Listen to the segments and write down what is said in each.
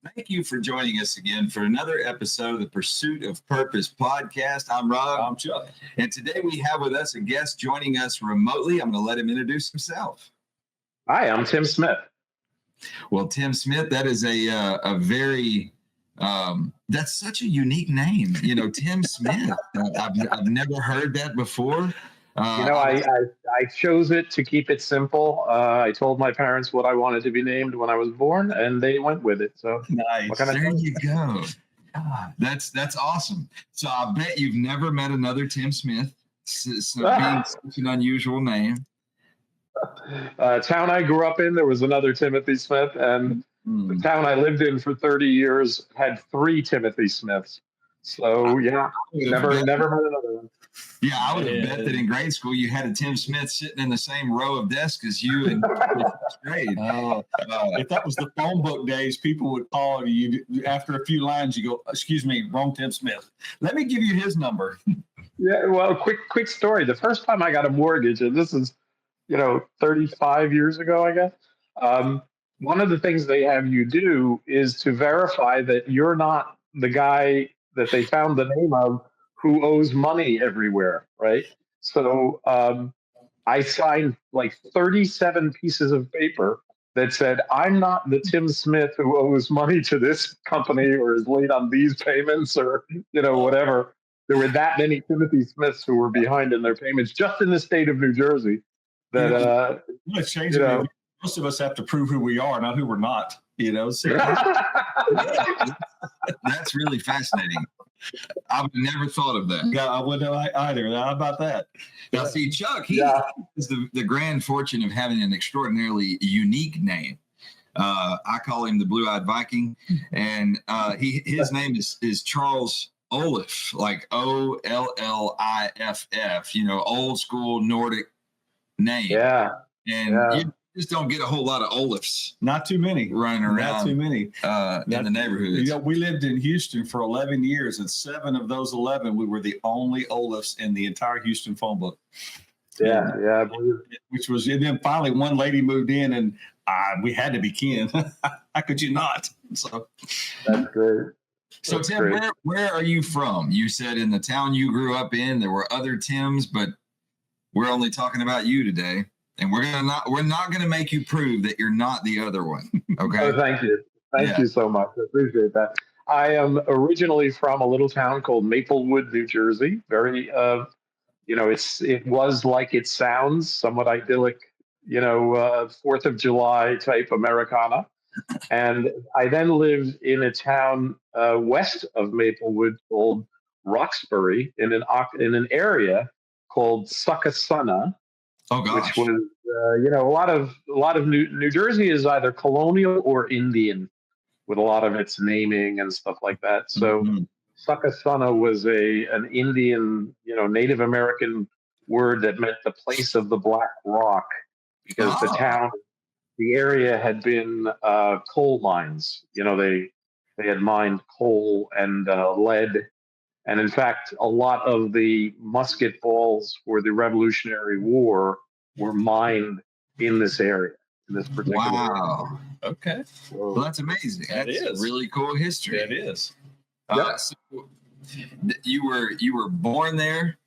Thank you for joining us again for another episode of the Pursuit of Purpose podcast. I'm Rob. I'm Chuck. And today we have with us a guest joining us remotely. I'm going to let him introduce himself. Hi, I'm Tim Smith. Well, Tim Smith, that is a very, that's such a unique name. You know, Tim Smith. I've never heard that before. I chose it to keep it simple. I told my parents what I wanted to be named when I was born, and they went with it. So nice. There you go. That's awesome. So I bet you've never met another Tim Smith. So being such an unusual name. Town I grew up in, there was another Timothy Smith, and the town I lived in for 30 years had 3 Timothy Smiths. So yeah, never met another one. Yeah, I would have bet that in grade school you had a Tim Smith sitting in the same row of desks as you in first grade. If that was the phone book days, people would call you after a few lines. You go, "Excuse me, wrong Tim Smith. Let me give you his number." Yeah, well, quick story. The first time I got a mortgage, and this is 35 years ago, I guess. One of the things they have you do is to verify that you're not the guy that they found the name of who owes money everywhere, right? So I signed like 37 pieces of paper that said, I'm not the Tim Smith who owes money to this company or is late on these payments or, whatever. There were that many Timothy Smiths who were behind in their payments just in the state of New Jersey. That most of us have to prove who we are, not who we're not. So. That's really fascinating. I would never thought of that. Yeah, I wouldn't either. How about that? Now, see, Chuck, he has the grand fortune of having an extraordinarily unique name. I call him the Blue-Eyed Viking, and his name is Charles Olliff, like Olliff. Old school Nordic name. Yeah. And you just don't get a whole lot of Olliffs. Not too many. Running around. Not too many. In the neighborhoods. We lived in Houston for 11 years, and 7 of those 11, we were the only Olliffs in the entire Houston phone book. Yeah. Which was, and then finally one lady moved in, and we had to be kin. How could you not? So that's great. So Tim, where are you from? You said in the town you grew up in, there were other Tims, but we're only talking about you today. And we're not gonna make you prove that you're not the other one. Okay. Oh, thank you. Thank you so much. I appreciate that. I am originally from a little town called Maplewood, New Jersey. Very it was like it sounds, somewhat idyllic, 4th of July type Americana. And I then lived in a town west of Maplewood called Roxbury in an area called Succasunna. Oh, gosh. Which was, a lot of New Jersey is either colonial or Indian with a lot of its naming and stuff like that. So Succasunna was an Indian, Native American word that meant the place of the Black Rock because the area had been coal mines. They had mined coal and lead. And in fact, a lot of the musket balls for the Revolutionary War were mined in this area, in this particular area. Okay. Well, that's amazing. That's really cool history. It is. So you were born there?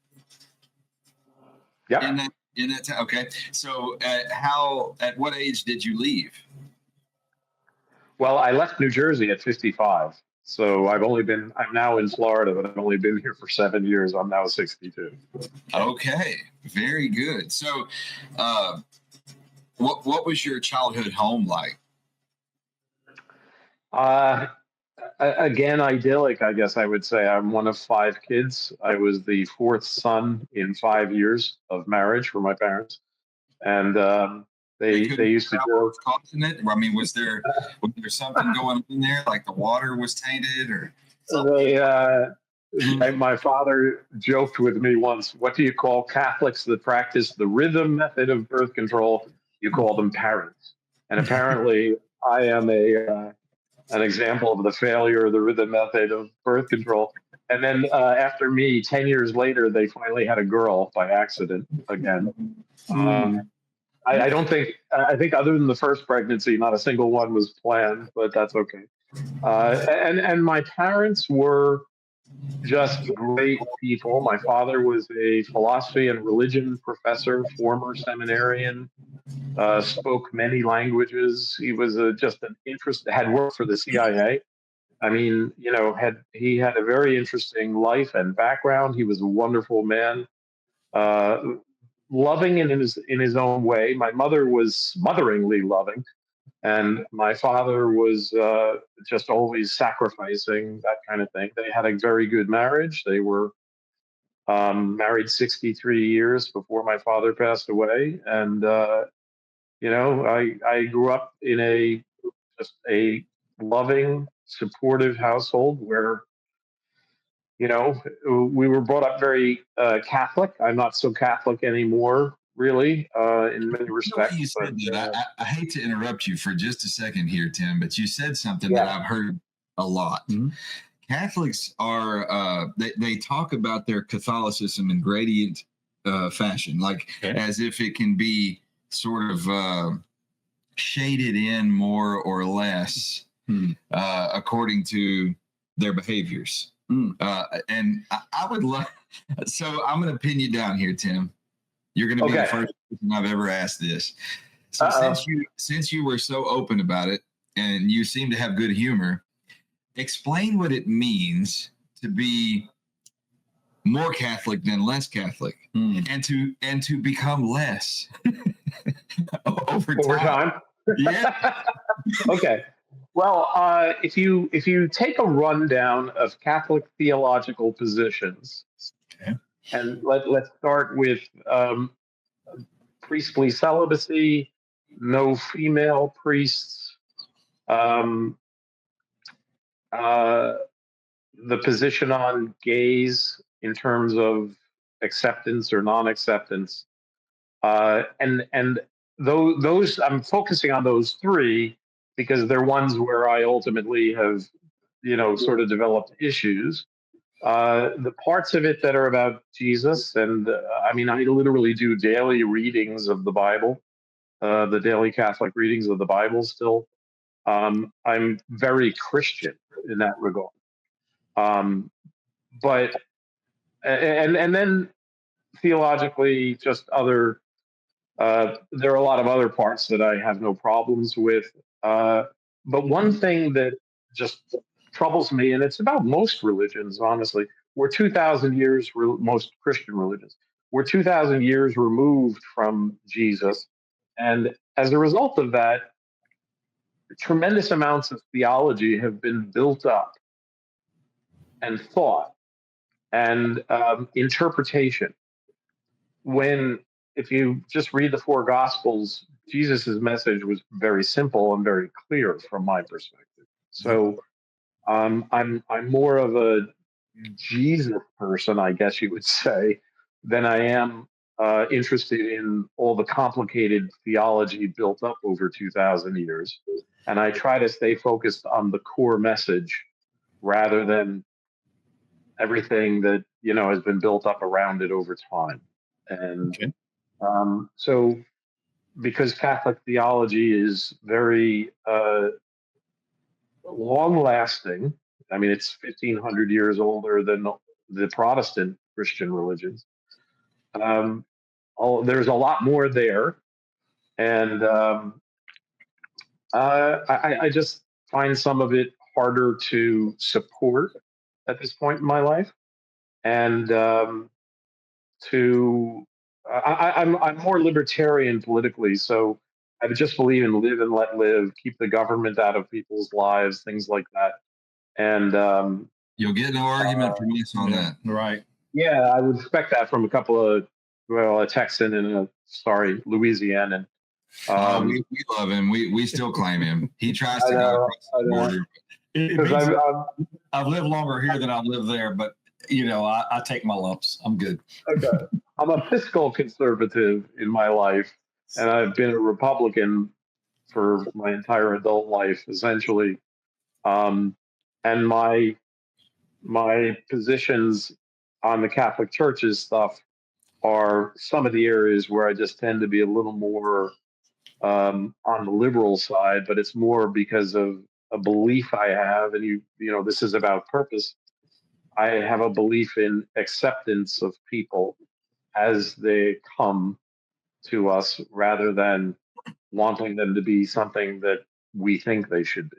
Yeah. In that town. Okay. So at what age did you leave? Well, I left New Jersey at 55. So I'm now in Florida, but I've only been here for 7 years. I'm now 62. Okay, very good. So, what was your childhood home like? Again, idyllic, I guess I would say. I'm one of 5 kids. I was the 4th son in 5 years of marriage for my parents, and they used to go. Continent? I mean, was there something going on there, like the water was tainted, or? My father joked with me once, what do you call Catholics that practice the rhythm method of birth control? You call them parents. And apparently I am an example of the failure of the rhythm method of birth control. And then after me, 10 years later, they finally had a girl by accident again. I don't think, I think other than the first pregnancy, not a single one was planned, but that's okay. And my parents were just great people. My father was a philosophy and religion professor, former seminarian, spoke many languages. He was just an interest, had worked for the CIA. I mean, he had a very interesting life and background. He was a wonderful man, uh, loving in his own way. My mother was smotheringly loving, and my father was just always sacrificing, that kind of thing. They had a very good marriage. They were married 63 years before my father passed away, and I grew up in a loving, supportive household where we were brought up very Catholic. I'm not so Catholic anymore, really, in many respects. You But said that. I hate to interrupt you for just a second here, Tim, but you said something that yeah, I've heard a lot. Mhm. Catholics are they talk about their Catholicism in gradient fashion, like Okay. as if it can be sort of shaded in more or less according to their behaviors. And I would love. So I'm going to pin you down here, Tim. You're going to be the first person I've ever asked this. So since you were so open about it, and you seem to have good humor, explain what it means to be more Catholic than less Catholic, and to become less over time. Yeah. Okay. Well, if you take a rundown of Catholic theological positions, Okay. and let's start with priestly celibacy, no female priests, um, uh, the position on gays in terms of acceptance or non-acceptance, and those I'm focusing on those three because they're ones where I ultimately have sort of developed issues. The parts of it that are about Jesus, and I mean, I literally do daily readings of the Bible, the daily Catholic readings of the Bible still. I'm very Christian in that regard. But and then theologically, just other. There are a lot of other parts that I have no problems with. But one thing that just troubles me, and it's about most religions, honestly, we're 2,000 years, most Christian religions, we're 2,000 years removed from Jesus. And as a result of that, tremendous amounts of theology have been built up and thought and interpretation. When, if you just read the four Gospels, Jesus's message was very simple and very clear from my perspective. So I'm more of a Jesus person, I guess you would say, than I am interested in all the complicated theology built up over 2,000 years. And I try to stay focused on the core message rather than everything that has been built up around it over time. And Okay. so, because Catholic theology is very long-lasting, I mean, it's 1,500 years older than the Protestant Christian religions. There's a lot more there, and I just find some of it harder to support at this point in my life, and I'm more libertarian politically, so I just believe in live and let live, keep the government out of people's lives, things like that. And You'll get no argument from us on that. Right. yeah, I would expect that from a couple of a Texan and a Louisianan. We love him. We still claim him. He tries to go across the border. It means I've lived longer here than I've lived there, but I take my lumps. I'm good. Okay. I'm a fiscal conservative in my life, and I've been a Republican for my entire adult life, essentially. And my positions on the Catholic Church's stuff are some of the areas where I just tend to be a little more on the liberal side, but it's more because of a belief I have. And this is about purpose. I have a belief in acceptance of people as they come to us rather than wanting them to be something that we think they should be.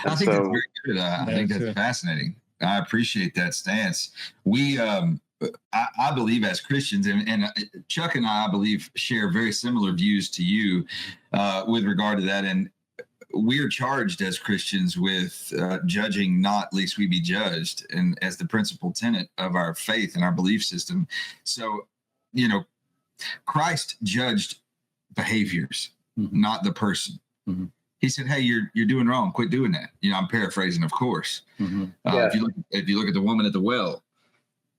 I think that's very good. I think that's fascinating. I appreciate that stance. I believe as Christians, and Chuck and I believe, share very similar views to you with regard to that. And we're charged as Christians with judging not, least we be judged, and as the principal tenet of our faith and our belief system. So, Christ judged behaviors, not the person. Mm-hmm. He said, "Hey, you're doing wrong. Quit doing that." I'm paraphrasing, of course. Mm-hmm. If you look at the woman at the well,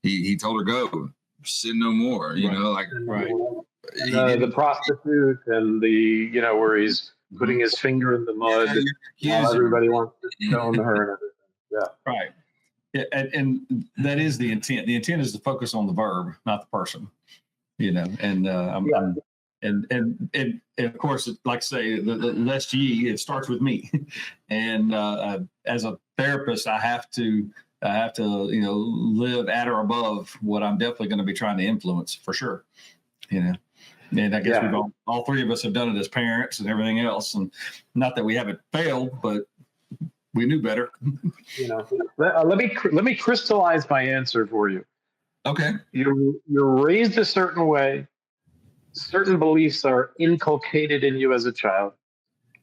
he told her, "Go, sin no more." The prostitute and where he's putting his finger in the mud. Everybody wants to stone her and everything. Yeah, right. Yeah, and that is the intent. The intent is to focus on the verb, not the person. And of course, like I say, the lest ye, it starts with me. And as a therapist, I have to live at or above what I'm definitely going to be trying to influence, for sure. And I guess we've all three of us have done it as parents and everything else. And not that we haven't failed, but we knew better. Let me crystallize my answer for you. Okay. You're raised a certain way. Certain beliefs are inculcated in you as a child.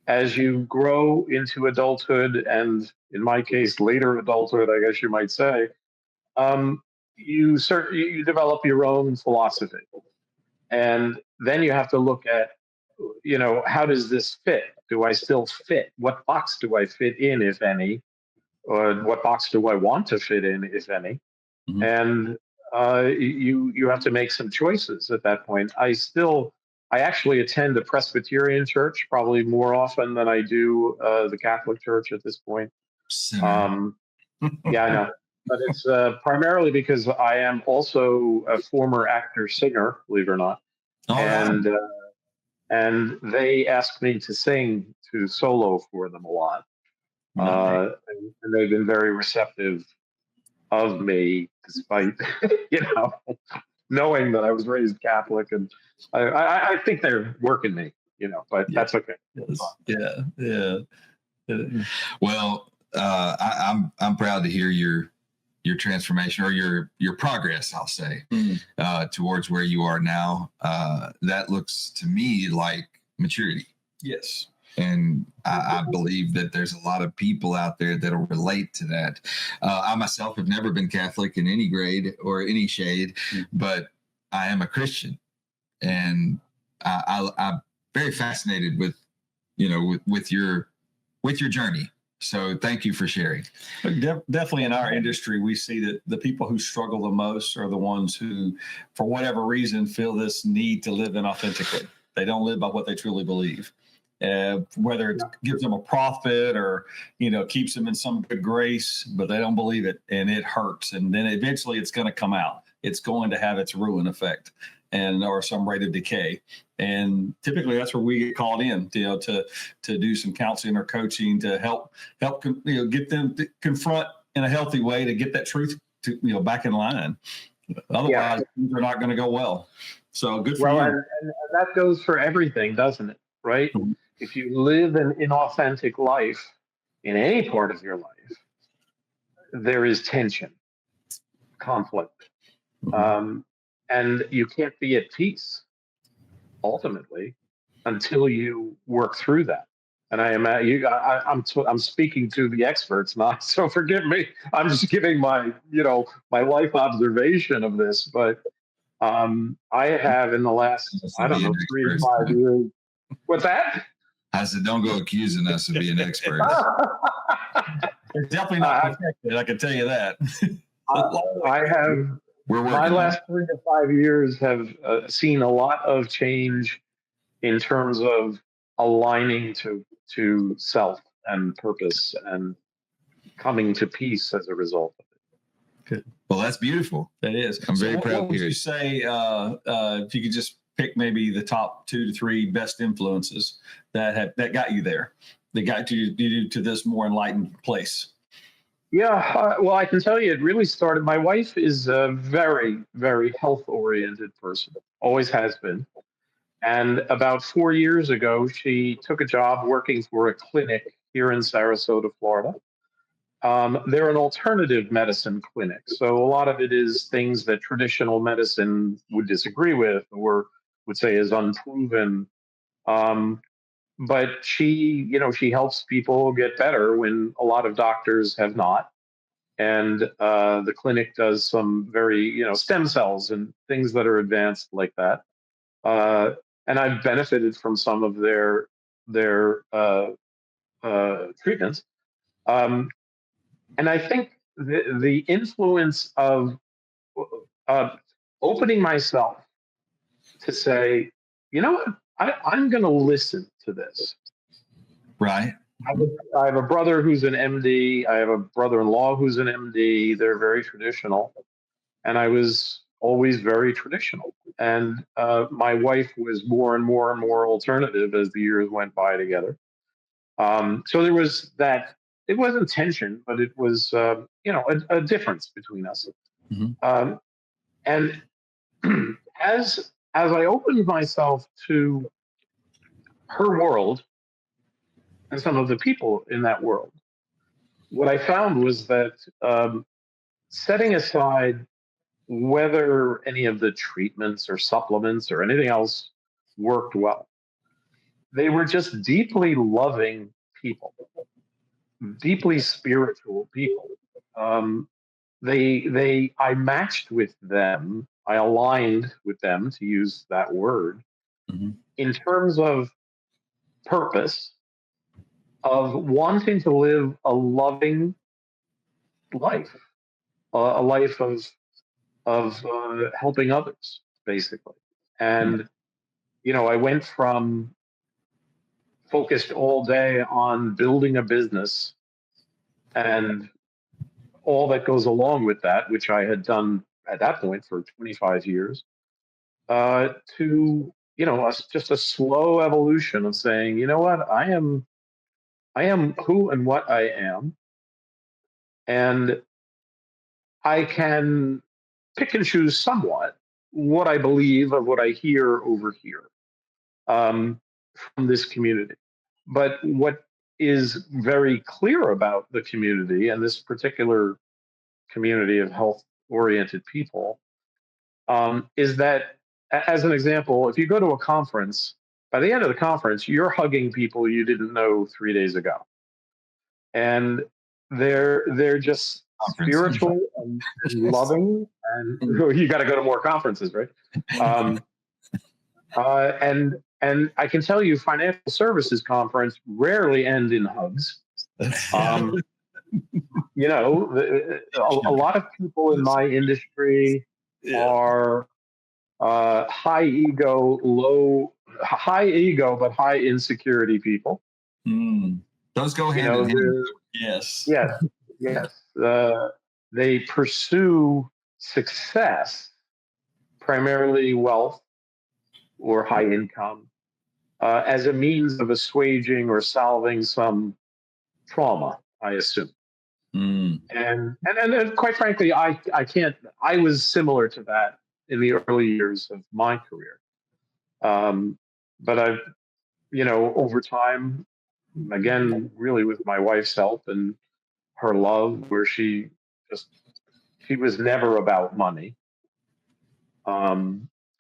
As you grow into adulthood, and in my case, later adulthood, I guess you might say, you develop your own philosophy. And then you have to look at, how does this fit? Do I still fit? What box do I fit in, if any? Or what box do I want to fit in, if any? Mm-hmm. And you have to make some choices at that point. I actually attend a Presbyterian church probably more often than I do the Catholic Church at this point. Yeah, I know. But it's primarily because I am also a former actor-singer, believe it or not. And they asked me to sing to solo for them a lot. And they've been very receptive of me, despite knowing that I was raised Catholic, and I think they're working me, but that's okay. Yes. Yeah. Well, I'm proud to hear your transformation, or your progress, I'll say, towards where you are now. That looks to me like maturity. Yes. And I believe that there's a lot of people out there that'll relate to that. I myself have never been Catholic in any grade or any shade, but I am a Christian, and I'm very fascinated with your journey. So thank you for sharing. Definitely in our industry, we see that the people who struggle the most are the ones who, for whatever reason, feel this need to live inauthentically. They don't live by what they truly believe. Whether it gives them a profit or, keeps them in some good grace, but they don't believe it, and it hurts. And then eventually it's going to come out. It's going to have its ruin effect or some rate of decay. And typically that's where we get called in, to do some counseling or coaching to help get them to confront in a healthy way to get that truth back in line. Otherwise, things are not going to go well. So good for you. And that goes for everything, doesn't it? Right? Mm-hmm. If you live an inauthentic life in any part of your life, there is tension, conflict, and you can't be at peace ultimately until you work through that. And I'm speaking to the experts, not, so forgive me. I'm just giving my my life observation of this, but I have in the last 3 to 5 years. What's that? I said, don't go accusing us of being experts. It's definitely not perfected, I can tell you that. I have. My last 3 to 5 years have seen a lot of change in terms of aligning to self and purpose and coming to peace as a result of it. Good. Well, that's beautiful. That is. I'm very proud What to would hear you it. say if you could just pick maybe the top 2 to 3 best influences that got you there, that got you to this more enlightened place? Yeah, well, I can tell you, it really started. My wife is a very, very health oriented person, always has been. And about 4 years ago, she took a job working for a clinic here in Sarasota, Florida. They're an alternative medicine clinic. So a lot of it is things that traditional medicine would disagree with or would say is unproven. Um, but she helps people get better when a lot of doctors have not. And the clinic does some very, stem cells and things that are advanced like that. And I've benefited from some of their treatments. Um, and I think the influence of uh, opening myself to say, you know what, I'm going to listen to this. Right. I have a brother who's an MD. I have a brother-in-law who's an MD. They're very traditional. And I was always very traditional. And my wife was more and more and more alternative as the years went by together. So there was that. It wasn't tension, but it was, a difference between us. Mhm. And as I opened myself to her world and some of the people in that world, what I found was that setting aside whether any of the treatments or supplements or anything else worked well, they were just deeply loving people, deeply spiritual people. Um, I matched with them, I aligned with them, to use that word, Mhm. in terms of purpose, of wanting to live a loving life, a life of helping others, basically. And I went from focused all day on building a business and all that goes along with that, which I had done at that point for 25 years, to just a slow evolution of saying, you know what, I am who and what I am, and I can pick and choose somewhat what I believe of what I hear over here, from this community. But what is very clear about the community and this particular community of health oriented people, is that, as an example, if you go to a conference, by the end of the conference, you're hugging people you didn't know 3 days ago. And they're just Conference. spiritual and loving, and you got to go to more conferences, right? Um, and I can tell you, financial services conference rarely end in hugs. Um, a lot of people in my industry are high ego but high insecurity people. Those go You hand know, in hand. Yes. yes. They pursue success, primarily wealth or high income, as a means of assuaging or solving some trauma, I assume. And quite frankly, I can't. I was similar to that in the early years of my career. But I've, over time, again, really with my wife's help and her love, where just she was never about money.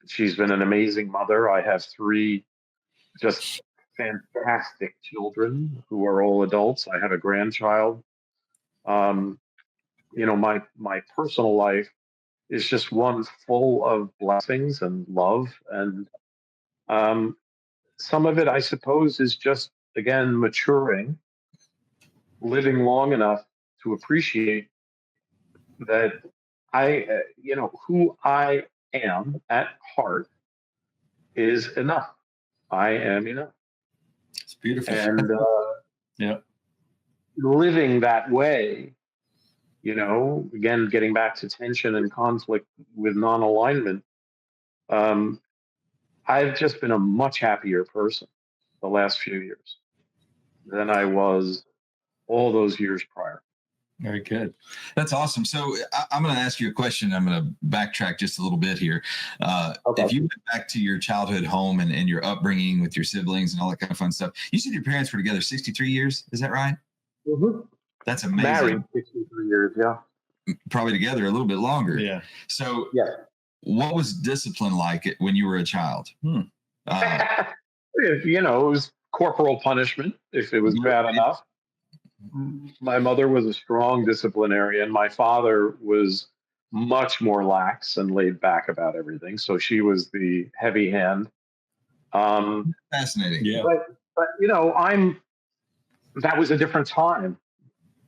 She's been an amazing mother. I have 3 just fantastic children who are all adults. I have a grandchild. Um, my personal life is just one full of blessings and love, and um, some of it, I suppose, is just, again, maturing, living long enough to appreciate that who I am at heart is enough. I am enough. It's beautiful. And yeah. living that way Again, getting back to tension and conflict with non-alignment, I've just been a much happier person the last few years than I was all those years prior. Very good. That's awesome. So I'm going to ask you a question. I'm going to backtrack just a little bit here. Okay. If you went back to your childhood home and your upbringing with your siblings and all that kind of fun stuff, you said your parents were together 63 years. Is that right? Mm-hmm. That's amazing. Married 63 years, yeah. Probably together a little bit longer. Yeah. So Yeah. what was discipline like when you were a child? It was corporal punishment if it was bad enough. My mother was a strong disciplinarian. My father was much more lax and laid back about everything. So she was the heavy hand. Fascinating. Yeah. But that was a different time.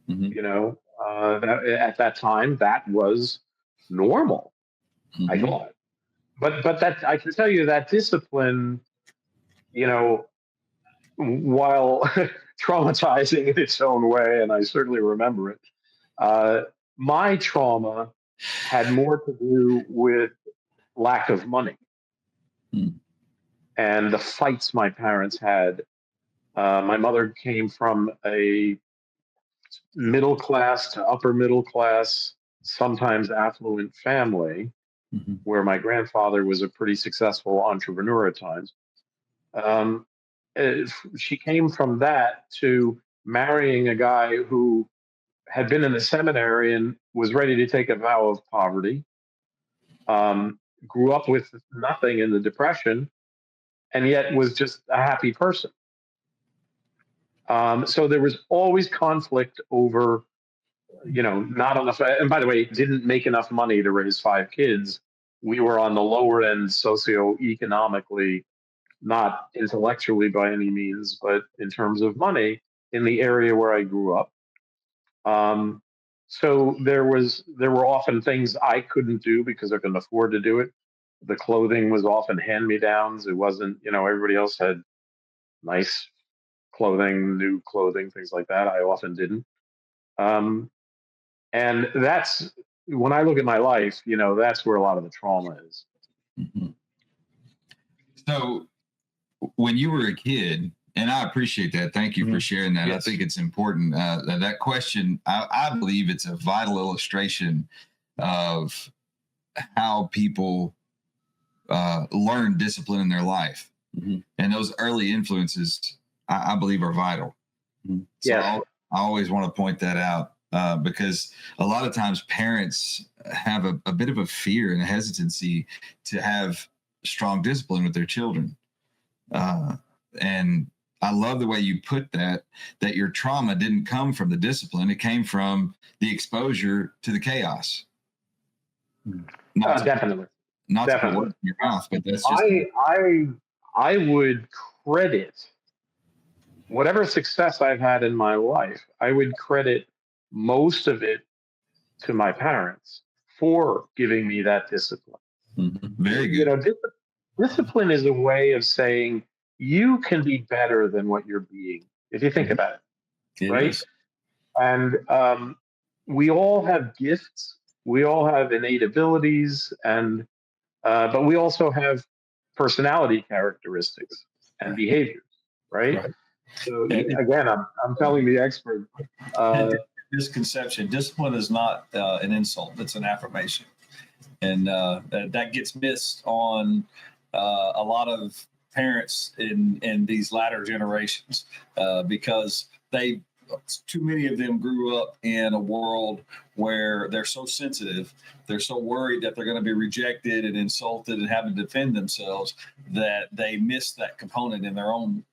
Mm-hmm. That at that time that was normal. Mm-hmm. I thought, but that I can tell you that discipline, while traumatizing in its own way, and I certainly remember it, my trauma had more to do with lack of money and the fights my parents had. My mother came from a middle class to upper middle class, sometimes affluent family, where my grandfather was a pretty successful entrepreneur at times. She came from that to marrying a guy who had been in the seminary and was ready to take a vow of poverty, grew up with nothing in the Depression, and yet was just a happy person. So there was always conflict over, not enough. And by the way, didn't make enough money to raise 5 kids. We were on the lower end socioeconomically, not intellectually by any means, but in terms of money in the area where I grew up. So there were often things I couldn't do because I couldn't afford to do it. The clothing was often hand-me-downs. It wasn't, everybody else had nice clothing, new clothing, things like that. I often didn't. And that's when I look at my life, that's where a lot of the trauma is. Mm-hmm. So when you were a kid, and I appreciate that. Thank you for sharing that. Yes. I think it's important. That question, I believe it's a vital illustration of how people learn discipline in their life. And those early influences, I believe, are vital. So I always want to point that out because a lot of times parents have a bit of a fear and a hesitancy to have strong discipline with their children. And I love the way you put that your trauma didn't come from the discipline. It came from the exposure to the chaos. Definitely. Not to put words in your mouth, but that's just. I would credit whatever success I've had in my life. I would credit most of it to my parents for giving me that discipline. Very good. Discipline is a way of saying you can be better than what you're being, if you think about it, right? Is. And we all have gifts, we all have innate abilities, and but we also have personality characteristics and behaviors, right? So again, I'm telling the expert. Misconception: discipline is not an insult; it's an affirmation, and that gets missed on a lot of parents in these latter generations because too many of them grew up in a world where they're so sensitive, they're so worried that they're going to be rejected and insulted and having to defend themselves that they miss that component in their own,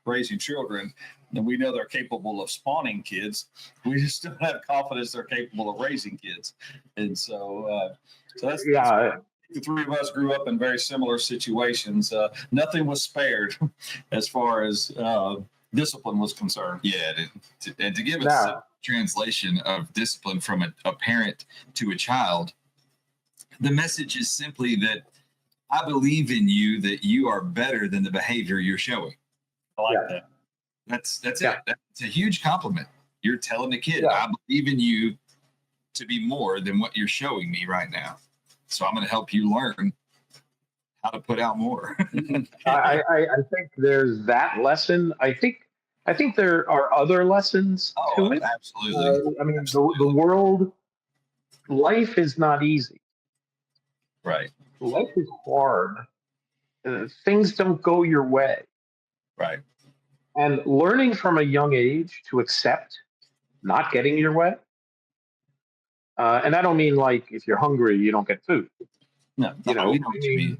raising children. And we know they're capable of spawning kids. We just don't have confidence they're capable of raising kids. And so that's the three of us grew up in very similar situations. Nothing was spared as far as discipline was concerned. Yeah, and to give us a translation of discipline from a parent to a child, the message is simply that I believe in you, that you are better than the behavior you're showing. I like that. That's it. That's a huge compliment. You're telling the kid, I believe in you, to be more than what you're showing me right now. So I'm going to help you learn how to put out more. I think there's that lesson. I think there are other lessons to it. Absolutely. I mean, the world, life is not easy. Right. Life is hard. Things don't go your way. Right. And learning from a young age to accept not getting your way. And I don't mean like if you're hungry, you don't get food. No, You know what you mean.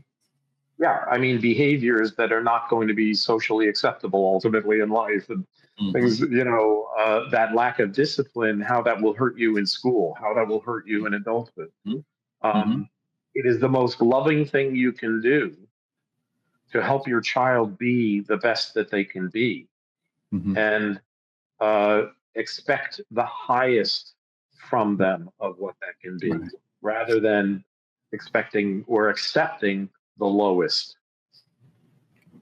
Yeah, I mean behaviors that are not going to be socially acceptable ultimately in life, and things, that lack of discipline, how that will hurt you in school, how that will hurt you in adulthood. It is the most loving thing you can do to help your child be the best that they can be, and expect the highest from them of what that can be, rather than expecting or accepting the lowest.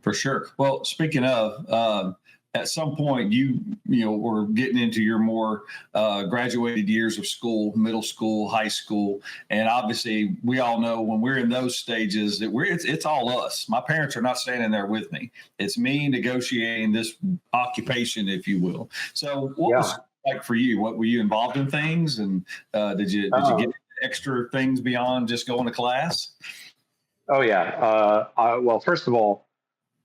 For sure. Well, speaking of, at some point you were getting into your more graduated years of school, middle school, high school, and obviously we all know when we're in those stages that it's all us. My parents are not standing there with me. It's me negotiating this occupation, if you will. So what was it like for you? What were you involved in things, and did you get extra things beyond just going to class? Oh yeah. Well, first of all,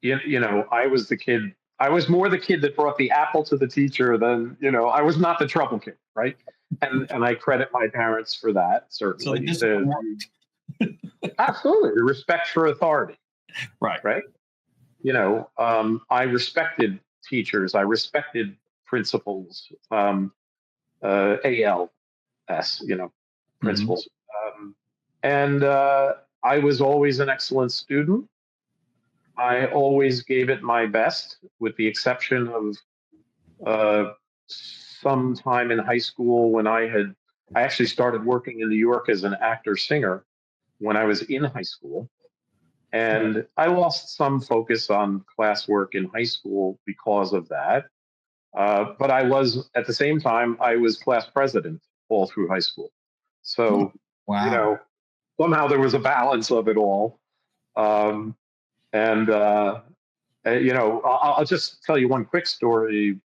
I was the kid. I was more the kid that brought the apple to the teacher than, I was not the trouble kid, right? And I credit my parents for that, certainly. Absolutely. The respect for authority. Right. Right. I respected teachers. I respected principals, ALS, principals. And I was always an excellent student. I always gave it my best, with the exception of some time in high school when I actually started working in New York as an actor singer when I was in high school. And I lost some focus on classwork in high school because of that. But at the same time, I was class president all through high school. So, somehow there was a balance of it all. I'll just tell you one quick story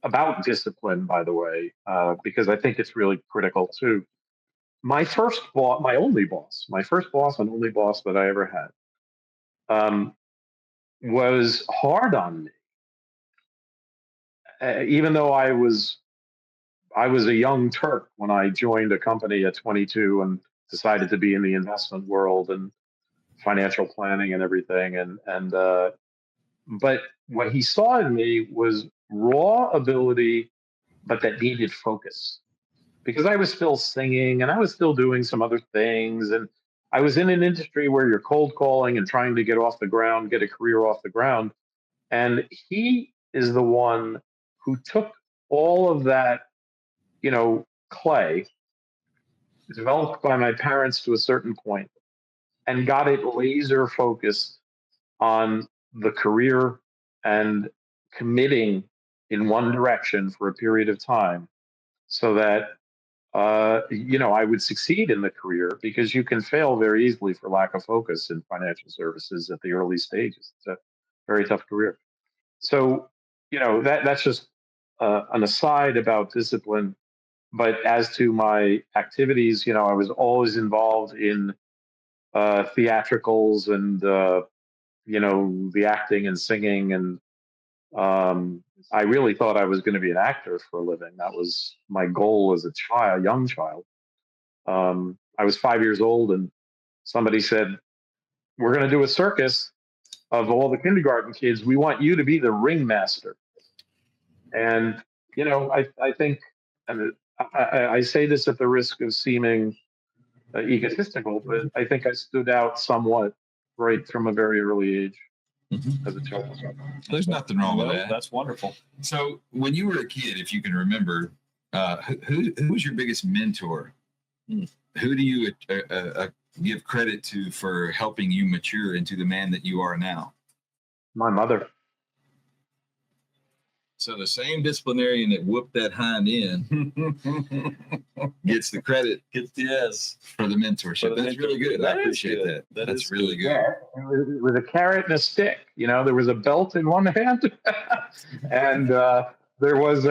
about discipline, by the way, because I think it's really critical too. My first boss, my first boss and only boss that I ever had, was hard on me, even though I was a young Turk when I joined a company at 22 and decided to be in the investment world and financial planning and everything, but what he saw in me was raw ability, but that needed focus, because I was still singing and I was still doing some other things. And I was in an industry where you're cold calling and trying to get off the ground, get a career off the ground. And he is the one who took all of that, clay developed by my parents to a certain point and got it laser focused on the career and committing in one direction for a period of time, so that I would succeed in the career, because you can fail very easily for lack of focus in financial services at the early stages. It's a very tough career. So that's just an aside about discipline. But as to my activities, I was always involved in theatricals and the acting and singing, and I really thought I was going to be an actor for a living. That was my goal as a young child. I was 5 years old, and somebody said, "We're going to do a circus of all the kindergarten kids. We want you to be the ringmaster." And I think, and I say this at the risk of seeming egotistical, but I think I stood out somewhat right from a very early age as a child. There's nothing wrong with that. That's wonderful. So when you were a kid, if you can remember, who was your biggest mentor? Who do you give credit to for helping you mature into the man that you are now? My mother. So the same disciplinarian that whooped that hind in gets the credit Yes. for the mentorship. That's really good. I appreciate that. That's really good. Yeah, with a carrot and a stick. There was a belt in one hand, and there was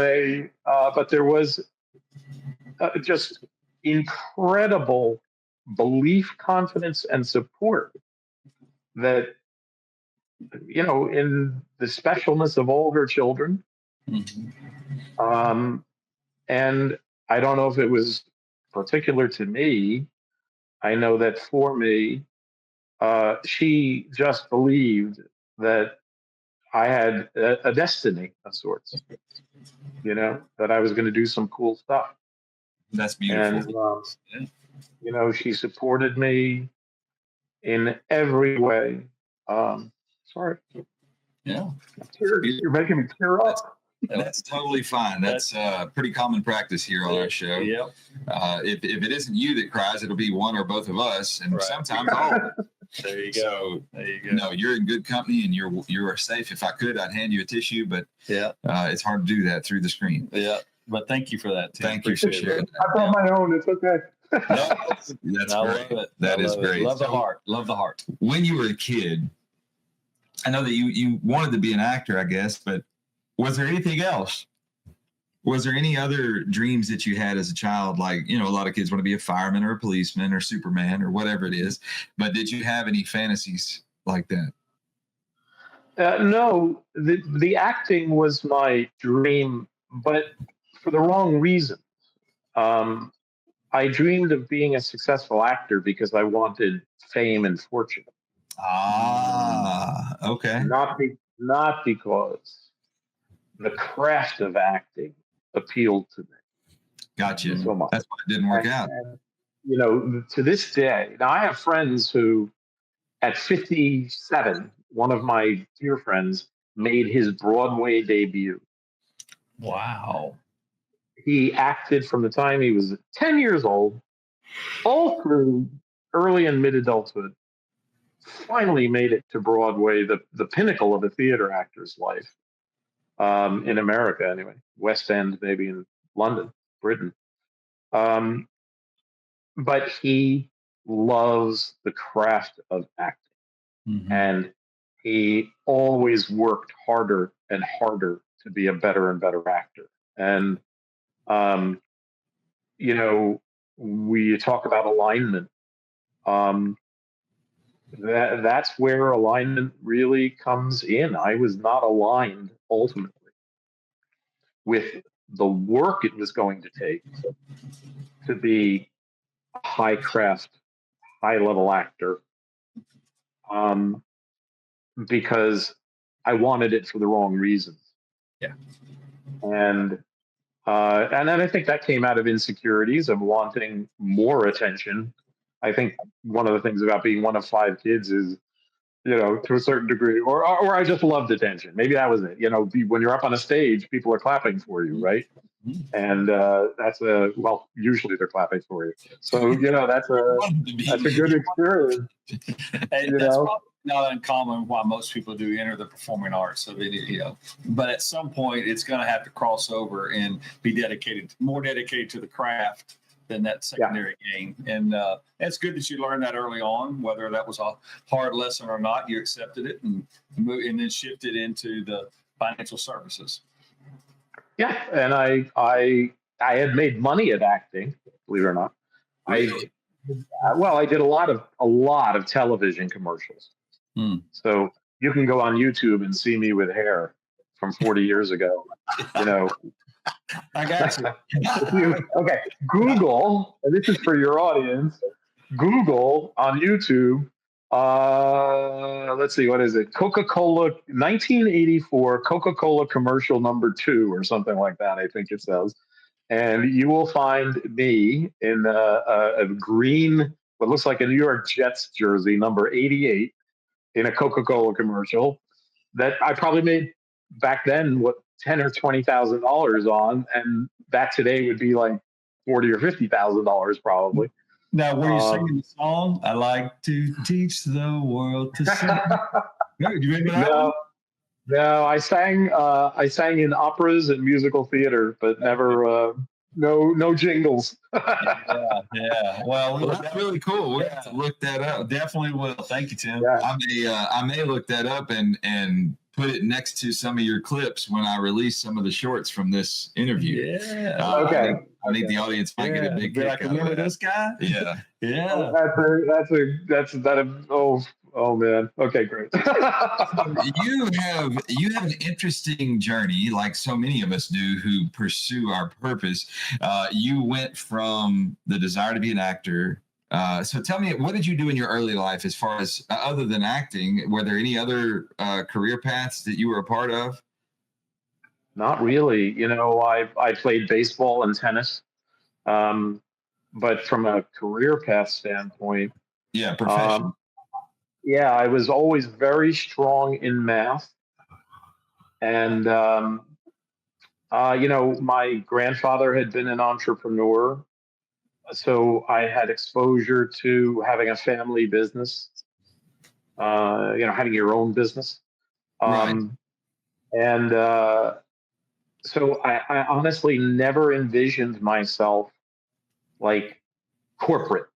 just incredible belief, confidence, and support that in the specialness of all her children. And I don't know if it was particular to me. I know that for me, she just believed that I had a destiny of sorts, that I was going to do some cool stuff. That's beautiful. And, she supported me in every way. Sorry. Yeah. You're making me tear up. That's totally fine. That's pretty common practice here on our show. Yep. If it isn't you that cries, it'll be one or both of us, and sometimes all. There you go. So, there you go. No, you're in good company, and you're safe. If I could, I'd hand you a tissue, but it's hard to do that through the screen. Yeah. But thank you for that, Tim. Thank you for sharing that. I brought my own. It's okay. That's I great. love it. That is great. Love the heart. Love the heart. When you were a kid, I know that you wanted to be an actor, I guess, but was there anything else? Was there any other dreams that you had as a child? Like, a lot of kids want to be a fireman or a policeman or Superman or whatever it is. But did you have any fantasies like that? No, the acting was my dream, but for the wrong reason. I dreamed of being a successful actor because I wanted fame and fortune. Okay. Not because the craft of acting appealed to me. Gotcha. So much. That's why it didn't work out. And, to this day, now I have friends who, at 57, one of my dear friends made his Broadway debut. Wow. He acted from the time he was 10 years old, all through early and mid-adulthood. Finally made it to Broadway, the pinnacle of a theater actor's life. In America, anyway. West End, maybe in London, Britain. But he loves the craft of acting. Mm-hmm. And he always worked harder and harder to be a better and better actor. And, we talk about alignment. That's where alignment really comes in. I was not aligned ultimately with the work it was going to take to be a high craft, high level actor, because I wanted it for the wrong reasons. Yeah. And then I think that came out of insecurities of wanting more attention. I think one of the things about being one of 5 kids is, to a certain degree, or I just loved attention. Maybe that was it. When you're up on a stage, people are clapping for you, right? And that's usually they're clapping for you. So, that's a good experience. And that's probably not uncommon why most people do enter the performing arts. So, but at some point it's going to have to cross over and be more dedicated to the craft than that secondary gain. And it's good that you learned that early on, whether that was a hard lesson or not, you accepted it and then shifted into the financial services. Yeah. And I had made money at acting, believe it or not. I did a lot of television commercials. So you can go on YouTube and see me with hair from 40 years ago, I got you. Okay, Google, and this is for your audience, Google on YouTube, let's see, what is it? Coca-Cola, 1984 Coca-Cola commercial number 2 or something like that, I think it says. And you will find me in a green, what looks like a New York Jets jersey, number 88, in a Coca-Cola commercial that I probably made back then, $10,000 or $20,000 on, and that today would be like $40,000 or $50,000 probably. Now, were you singing the song? I like to teach the world to sing. Do you remember that? No, I sang in operas and musical theater, but never no jingles. Yeah. Well, Well, that's really cool. We'll have to look that up. definitely will. Thank you, Tim. Yeah. I may look that up and put it next to some of your clips when I release some of the shorts from this interview. Yeah. Okay. I think the audience might get a big Be kick like, out of remember that. this guy? Yeah. Yeah. Oh man. Okay, great. You have an interesting journey, like so many of us do who pursue our purpose. You went from the desire to be an actor. So tell me, what did you do in your early life as far as other than acting? Were there any other career paths that you were a part of? Not really. I played baseball and tennis. Um, but from a career path standpoint, Yeah, profession. um, yeah, I was always very strong in math. And, my grandfather had been an entrepreneur. So I had exposure to having a family business, having your own business. Right. And so I honestly never envisioned myself like corporate,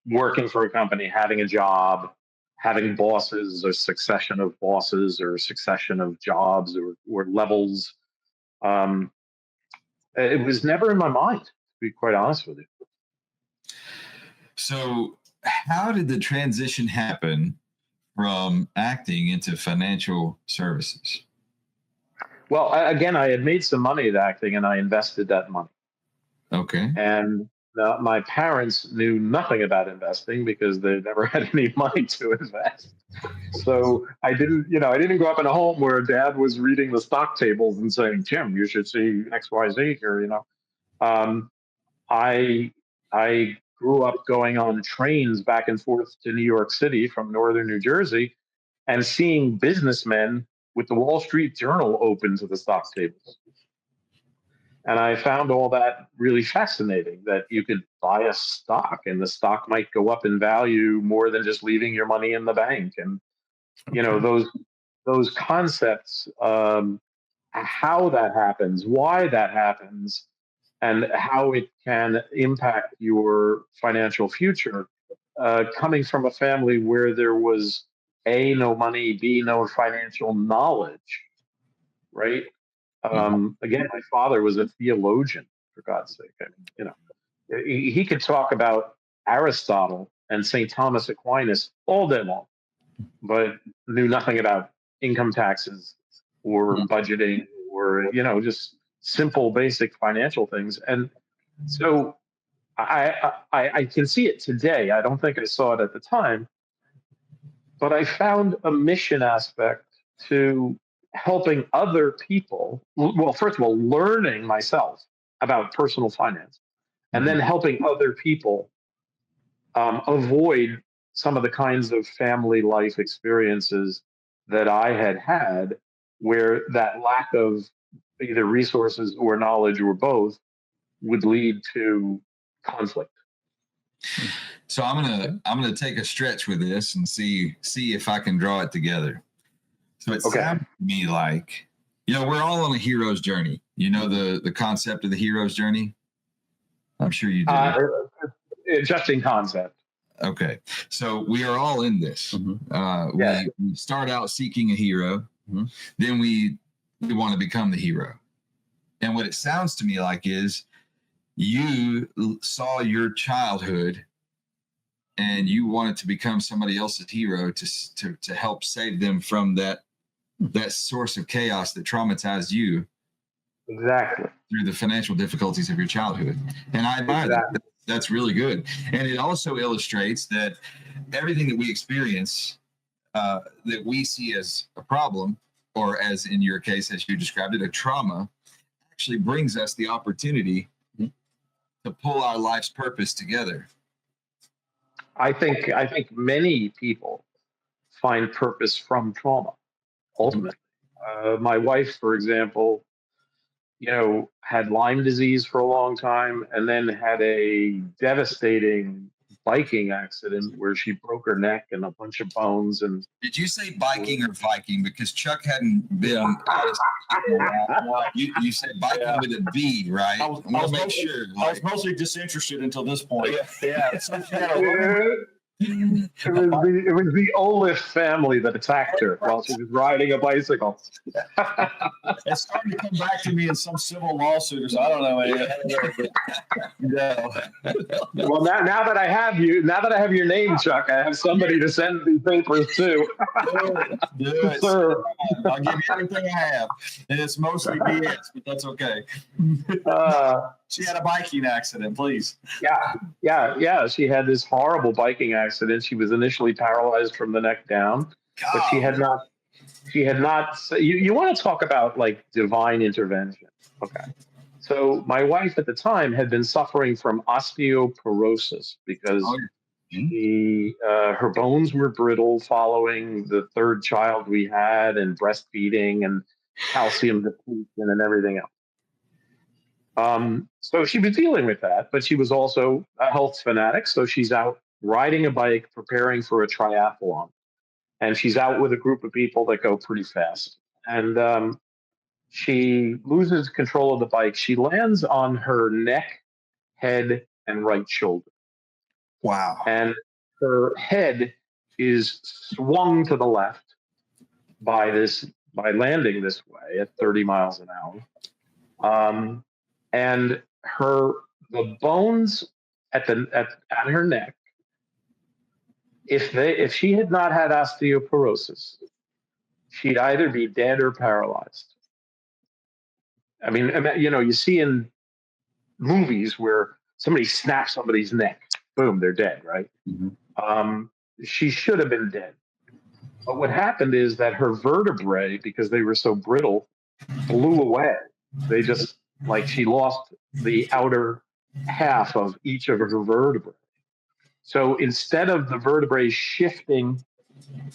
working for a company, having a job, having bosses, or succession of bosses, or succession of jobs, or levels. Um, it was never in my mind, to be quite honest with you. So, how did the transition happen from acting into financial services? Well, again, I had made some money at acting, and I invested that money. Okay. And my parents knew nothing about investing because they never had any money to invest. So I didn't grow up in a home where dad was reading the stock tables and saying, "Tim, you should see XYZ here." Um, I I grew up going on trains back and forth to New York City from northern New Jersey and seeing businessmen with the Wall Street Journal open to the stock tables. And I found all that really fascinating, that you could buy a stock and the stock might go up in value more than just leaving your money in the bank. And, Okay. those concepts, how that happens, why that happens, and how it can impact your financial future, coming from a family where there was A, no money, B, no financial knowledge, right? Mhm. Again, my father was a theologian, for God's sake. I mean, he could talk about Aristotle and St. Thomas Aquinas all day long, but knew nothing about income taxes or budgeting or, just simple, basic financial things. And so I can see it today. I don't think I saw it at the time, but I found a mission aspect to helping other people. Well, first of all, learning myself about personal finance, and Mhm. then helping other people avoid some of the kinds of family life experiences that I had had, where that lack of either resources or knowledge or both would lead to conflict. So I'm gonna take a stretch with this and see if I can draw it together. So it Okay. sounds to me like, we're all on a hero's journey. You know the concept of the hero's journey? I'm sure you do. Interesting concept. Okay. So we are all in this. Yeah. We start out seeking a hero. Then we want to become the hero. And what it sounds to me like is you saw your childhood and you wanted to become somebody else's hero to help save them from that source of chaos that traumatized you Exactly. through the financial difficulties of your childhood. And I admire Exactly. that. That's really good. And it also illustrates that everything that we experience, that we see as a problem, or as in your case, as you described it, a trauma, actually brings us the opportunity to pull our life's purpose together. I think many people find purpose from trauma. Ultimately, my wife, for example, had Lyme disease for a long time, and then had a devastating biking accident where she broke her neck and a bunch of bones. And did you say biking or Viking? Because Chuck hadn't been honest. You said biking with a V, right? I was make sure. I was mostly disinterested until this point. Yeah. It was the Olaf family that attacked her while she was riding a bicycle. It's starting to come back to me in some civil lawsuit or so. I don't know. No. Well, now that I have your name, Chuck, I have somebody to send these papers to. Do it. Sir. I'll give you everything I have. And it's mostly BS, but that's okay. She had a biking accident, please. Yeah. She had this horrible biking accident. She was initially paralyzed from the neck down, but she had not. You want to talk about like divine intervention? Okay. So my wife at the time had been suffering from osteoporosis because her bones were brittle following the third child we had and breastfeeding and calcium depletion and everything else. So she was dealing with that, but she was also a health fanatic. So she's out riding a bike, preparing for a triathlon. And she's out with a group of people that go pretty fast. And she loses control of the bike. She lands on her neck, head, and right shoulder. Wow. And her head is swung to the left by landing this way at 30 miles an hour. And the bones at her neck, if she had not had osteoporosis, she'd either be dead or paralyzed. I mean, you see in movies where somebody snaps somebody's neck, boom, they're dead, right? Mm-hmm. She should have been dead. But what happened is that her vertebrae, because they were so brittle, blew away. They just, she lost the outer half of each of her vertebrae. So instead of the vertebrae shifting,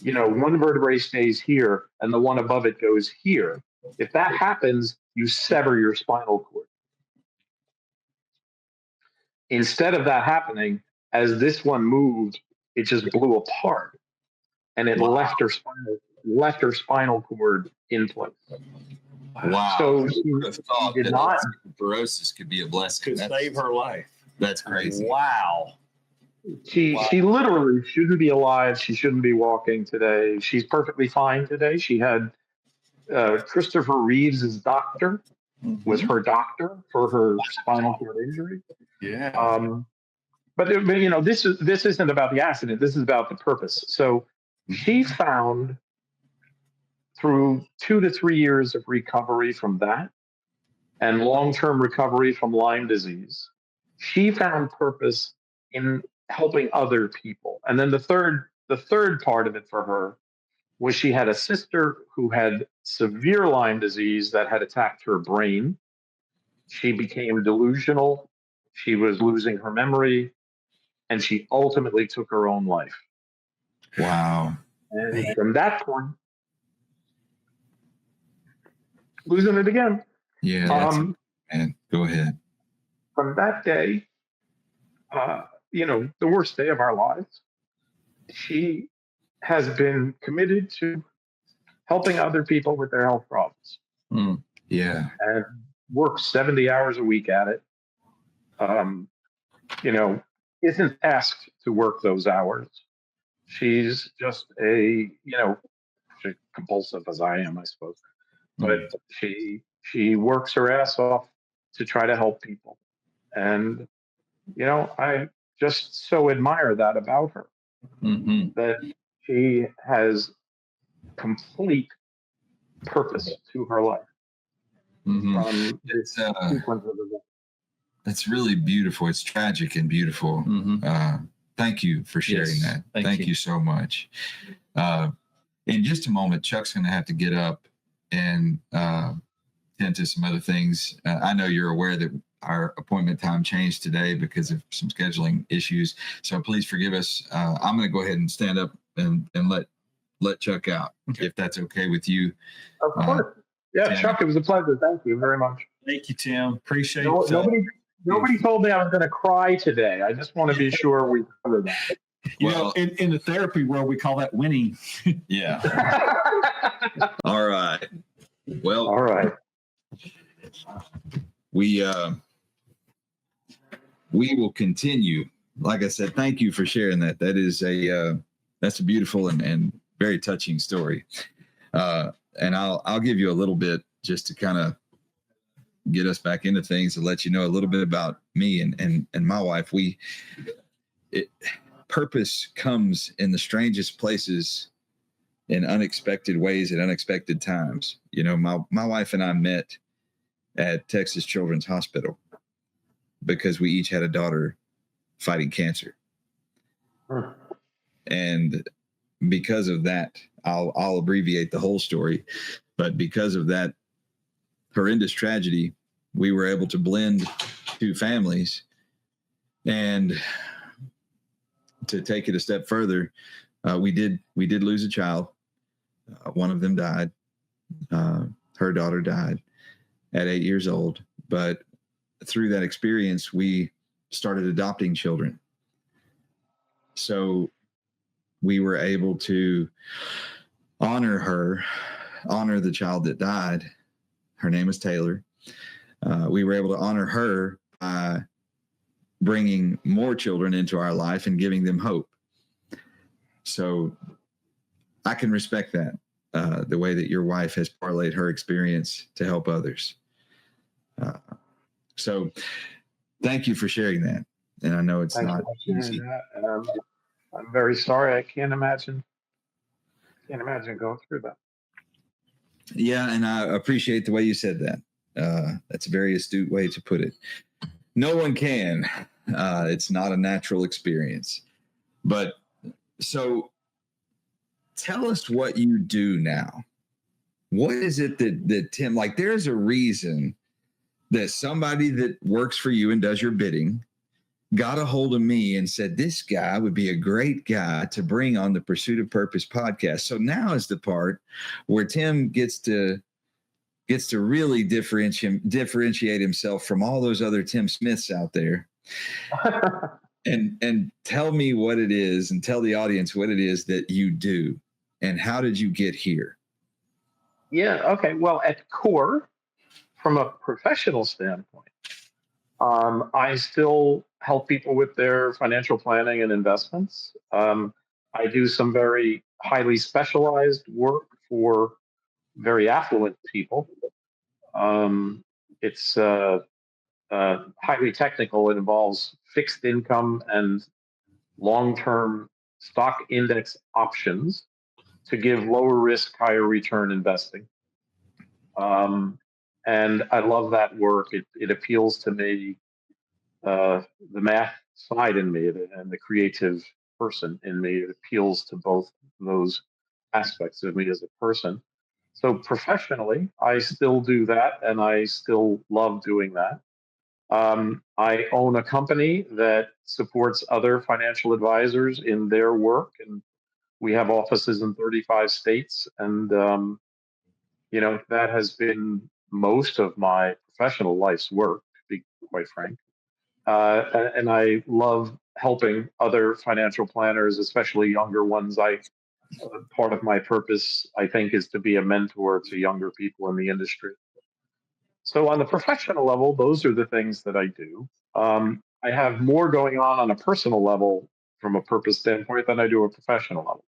one vertebrae stays here and the one above it goes here. If that happens, you sever your spinal cord. Instead of that happening, as this one moved, it just blew apart, and it left her spinal cord in place. Wow! So she did not. Osteoporosis could be a blessing. Could save her life. That's crazy. Wow. She literally shouldn't be alive. She shouldn't be walking today. She's perfectly fine today. She had Christopher Reeves' doctor was her doctor for her spinal cord injury. Yeah. But this isn't about the accident. This is about the purpose. So she found through 2 to 3 years of recovery from that and long-term recovery from Lyme disease, she found purpose in helping other people. And then the third part of it for her was she had a sister who had severe Lyme disease that had attacked her brain. She became delusional. She was losing her memory, and she ultimately took her own life. Wow. And from that point, losing it again. Yeah. And go ahead. From that day, the worst day of our lives, she has been committed to helping other people with their health problems. Yeah. And works 70 hours a week at it. Isn't asked to work those hours. She's just she's compulsive as I am, I suppose. But she works her ass off to try to help people. And, I just so admire that about her. Mm-hmm. That she has complete purpose to her life. Mm-hmm. From this sequence of events. That's really beautiful. It's tragic and beautiful. Mm-hmm. Thank you for sharing that. Thank you so much. In just a moment, Chuck's going to have to get up and tend to some other things. I know you're aware that our appointment time changed today because of some scheduling issues. So please forgive us. I'm going to go ahead and stand up and let Chuck out, if that's okay with you. Of course. Yeah, Chuck, it was a pleasure. Thank you very much. Thank you, Tim. Appreciate it. Nobody told me I was going to cry today. I just want to be sure we cover that. You know, in the therapy world, we call that winning. Yeah. All right. Well, All right. We will continue. Like I said, thank you for sharing that. That is that's a beautiful and very touching story. And I'll give you a little bit just to kind of get us back into things and let you know a little bit about me and my wife. Purpose comes in the strangest places, in unexpected ways at unexpected times. You know, my wife and I met at Texas Children's Hospital because we each had a daughter fighting cancer. And because of that, I'll abbreviate the whole story, but because of that horrendous tragedy, we were able to blend two families. And to take it a step further, we did lose a child. One of them died. Her daughter died at 8 years old. But through that experience, we started adopting children. So we were able to honor the child that died. Her name is Taylor. We were able to honor her by bringing more children into our life and giving them hope. So I can respect that, the way that your wife has parlayed her experience to help others. So thank you for sharing that. And I know it's not easy. And I'm very sorry. I can't imagine going through that. Yeah, and I appreciate the way you said that. That's a very astute way to put it. No one can. It's not a natural experience. But so tell us what you do now. What is it that Tim, like, there's a reason that somebody that works for you and does your bidding got a hold of me and said, this guy would be a great guy to bring on the Pursuit of Purpose podcast. So now is the part where Tim gets to really differentiate himself from all those other Tim Smiths out there. and tell me what it is, and tell the audience what it is that you do and how did you get here? Yeah. Okay. Well, at core, from a professional standpoint, I still help people with their financial planning and investments. I do some very highly specialized work for very affluent people. It's highly technical. It involves fixed income and long-term stock index options to give lower risk, higher return investing. And I love that work. It appeals to me, the math side in me and the creative person in me. It appeals to both those aspects of me as a person. So professionally, I still do that, and I still love doing that. I own a company that supports other financial advisors in their work, and we have offices in 35 states. And that has been most of my professional life's work, to be quite frank. And I love helping other financial planners, especially younger ones. Part of my purpose, I think, is to be a mentor to younger people in the industry. So on the professional level, those are the things that I do. I have more going on a personal level from a purpose standpoint than I do a professional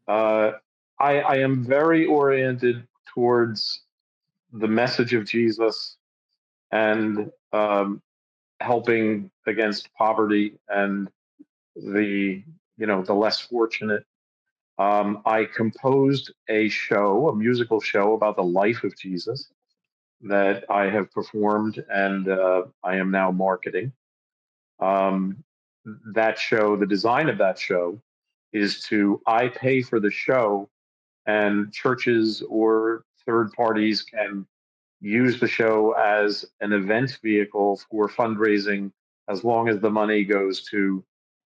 level. I am very oriented towards the message of Jesus and helping against poverty and the less fortunate. I composed a musical show about the life of Jesus that I have performed and I am now marketing. That show, the design of that show is I pay for the show, and churches or third parties can use the show as an event vehicle for fundraising as long as the money goes to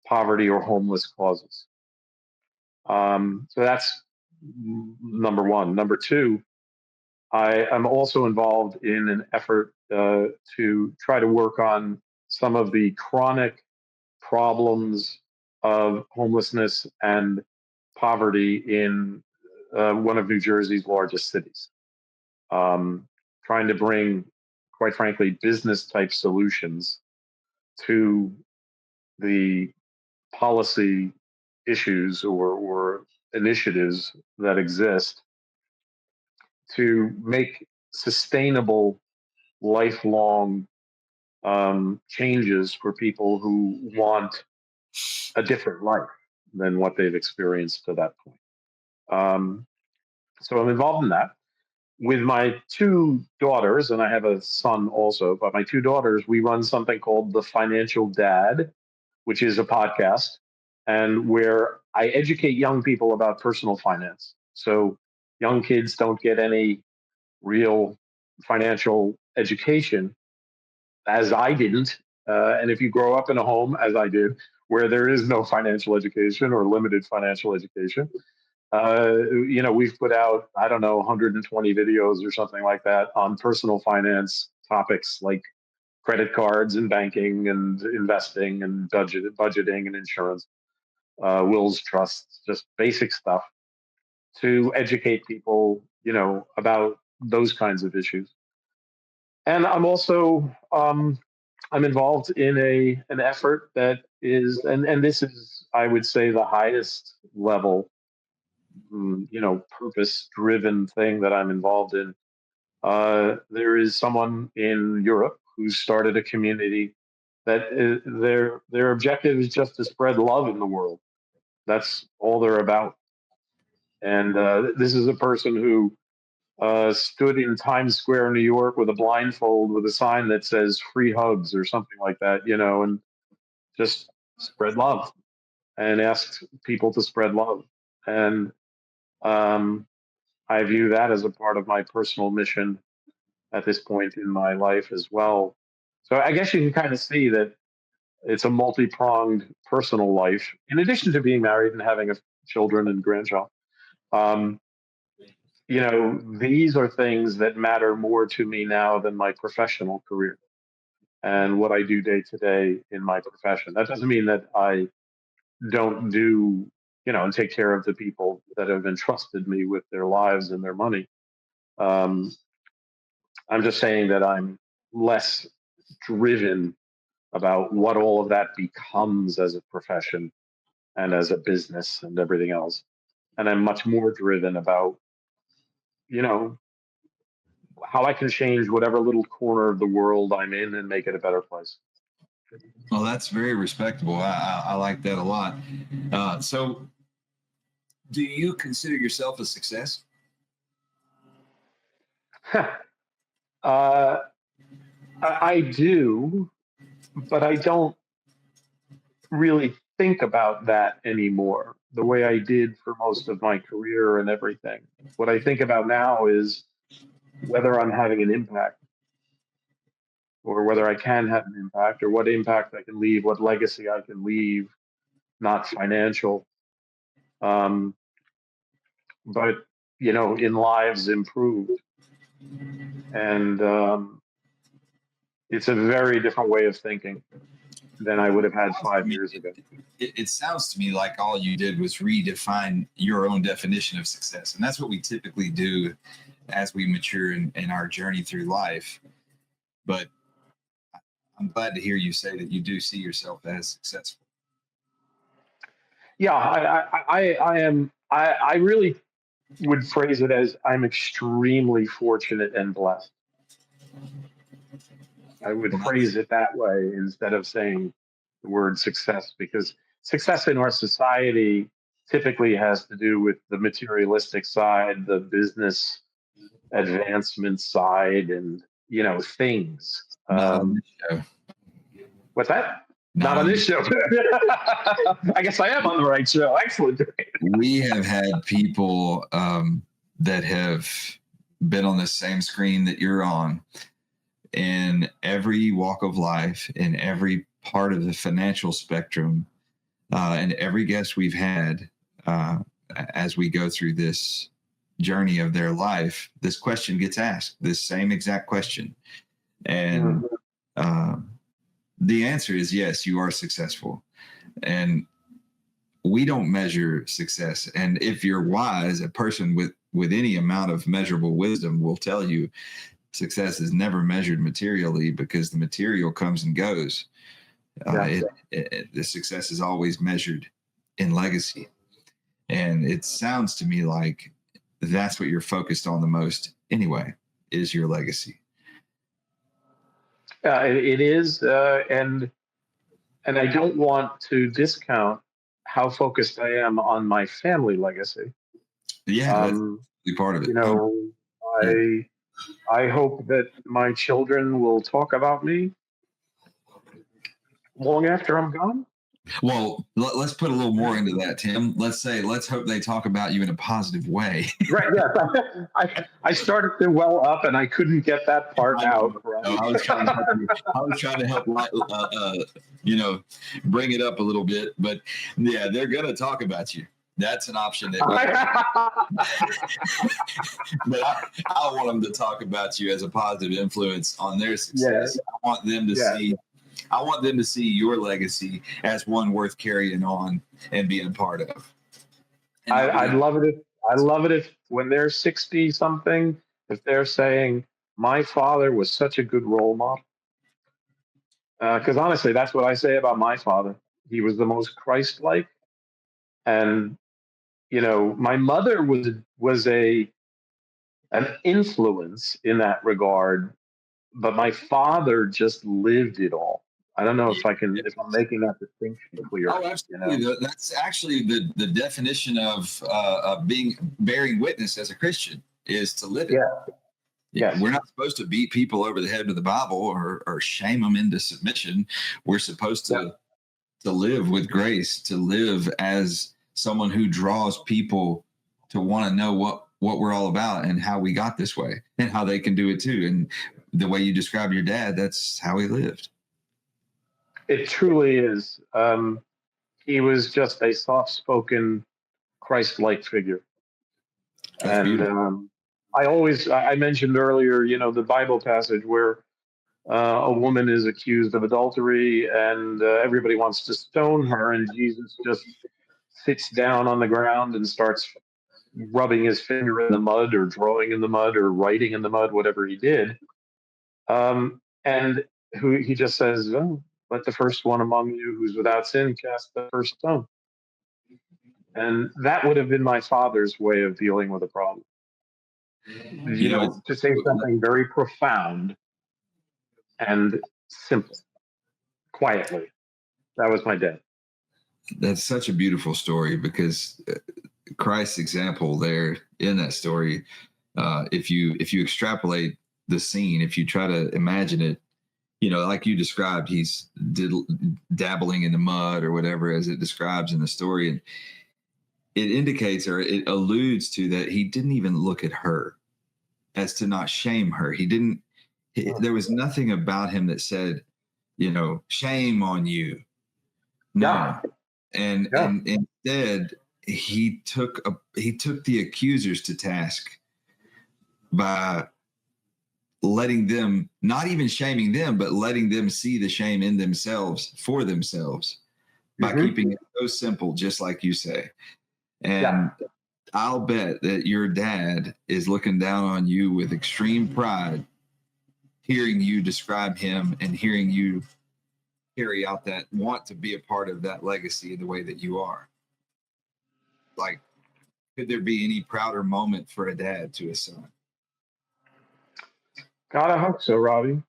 poverty or homeless causes. So that's number one. Number two, I am also involved in an effort to try to work on some of the chronic problems of homelessness and poverty in one of New Jersey's largest cities. Trying to bring, quite frankly, business type solutions to the policy issues or initiatives that exist to make sustainable, lifelong changes for people who want a different life than what they've experienced to that point. So I'm involved in that. With my two daughters, and I have a son also, but my two daughters, we run something called The Financial Dad, which is a podcast, and where I educate young people about personal finance. So young kids don't get any real financial education, as I didn't. And if you grow up in a home, as I did, where there is no financial education or limited financial education, we've put out, I don't know, 120 videos or something like that on personal finance topics like credit cards and banking and investing and budgeting and insurance, wills, trusts, just basic stuff to educate people, about those kinds of issues. And I'm also I'm involved in an effort that is, and this is, I would say, the highest level, purpose-driven thing that I'm involved in. There is someone in Europe who started a community that their objective is just to spread love in the world. That's all they're about. And this is a person who stood in Times Square, New York, with a blindfold, with a sign that says "free hugs" or something like that, and just spread love and asked people to spread love. And I view that as a part of my personal mission at this point in my life as well. So I guess you can kind of see that it's a multi-pronged personal life, in addition to being married and having children and grandchild. These are things that matter more to me now than my professional career and what I do day to day in my profession. That doesn't mean that I don't do, and take care of the people that have entrusted me with their lives and their money. I'm just saying that I'm less driven about what all of that becomes as a profession and as a business and everything else. And I'm much more driven about, how I can change whatever little corner of the world I'm in and make it a better place. Well, that's very respectable. I like that a lot. So, do you consider yourself a success? I do, but I don't really think about that anymore the way I did for most of my career and everything. What I think about now is whether I'm having an impact or whether I can have an impact or what impact I can leave, what legacy I can leave, not financial. But, in lives improved. And it's a very different way of thinking than I would have had 5 years ago. It sounds to me like all you did was redefine your own definition of success. And that's what we typically do as we mature in our journey through life. But I'm glad to hear you say that you do see yourself as successful. Yeah, I am. I really would phrase it as I'm extremely fortunate and blessed. I would phrase it that way instead of saying the word success, because success in our society typically has to do with the materialistic side, the business advancement side, and things. What's that? Not on this show. I guess I am on the right show. Excellent. We have had people that have been on the same screen that you're on in every walk of life, in every part of the financial spectrum, and every guest we've had as we go through this journey of their life, this question gets asked, this same exact question. And the answer is yes, you are successful. And we don't measure success. And if you're wise, a person with any amount of measurable wisdom will tell you success is never measured materially, because the material comes and goes. The success is always measured in legacy. And it sounds to me like that's what you're focused on the most anyway, is your legacy. It is, and I don't want to discount how focused I am on my family legacy. Yeah, that's part of it. You know, Yeah. I hope that my children will talk about me long after I'm gone. Well, let's put a little more into that, Tim. Let's hope they talk about you in a positive way. Right. Yes. I started to well up, and I couldn't get that part out. Right? No, I was trying to help you. I was trying to help, bring it up a little bit. But yeah, they're gonna talk about you. That's an option. But I want them to talk about you as a positive influence on their success. Yeah. I want them to see. I want them to see your legacy as one worth carrying on and being a part of. I'd love it if when they're 60 something, if they're saying, my father was such a good role model. Because honestly, that's what I say about my father. He was the most Christ-like. And, my mother was an influence in that regard, but my father just lived it all. I don't know if I'm making that distinction clear. Oh, absolutely. That's actually the definition of bearing witness as a Christian, is to live it. Yeah. We're not supposed to beat people over the head with the Bible or shame them into submission. We're supposed to live with grace, to live as someone who draws people to want to know what we're all about and how we got this way and how they can do it too. And the way you describe your dad, that's how he lived. It truly is. He was just a soft-spoken, Christ-like figure. That's beautiful. I mentioned earlier, the Bible passage where a woman is accused of adultery and everybody wants to stone her, and Jesus just sits down on the ground and starts rubbing his finger in the mud or drawing in the mud or writing in the mud, whatever he did. And he just says, oh, let the first one among you who's without sin cast the first stone. And that would have been my father's way of dealing with a problem. To say something very profound and simple, quietly. That was my dad. That's such a beautiful story, because Christ's example there in that story, if you extrapolate the scene, if you try to imagine it, like you described, he's dabbling in the mud or whatever, as it describes in the story. And it indicates, or it alludes to, that he didn't even look at her as to not shame her. There was nothing about him that said, shame on you. No. And instead he took the accusers to task by letting them, not even shaming them, but letting them see the shame in themselves for themselves, by keeping it so simple, just like you say. And I'll bet that your dad is looking down on you with extreme pride, hearing you describe him and hearing you carry out that, want to be a part of that legacy in the way that you are. Like, could there be any prouder moment for a dad to a son? God, I hope so, Robbie.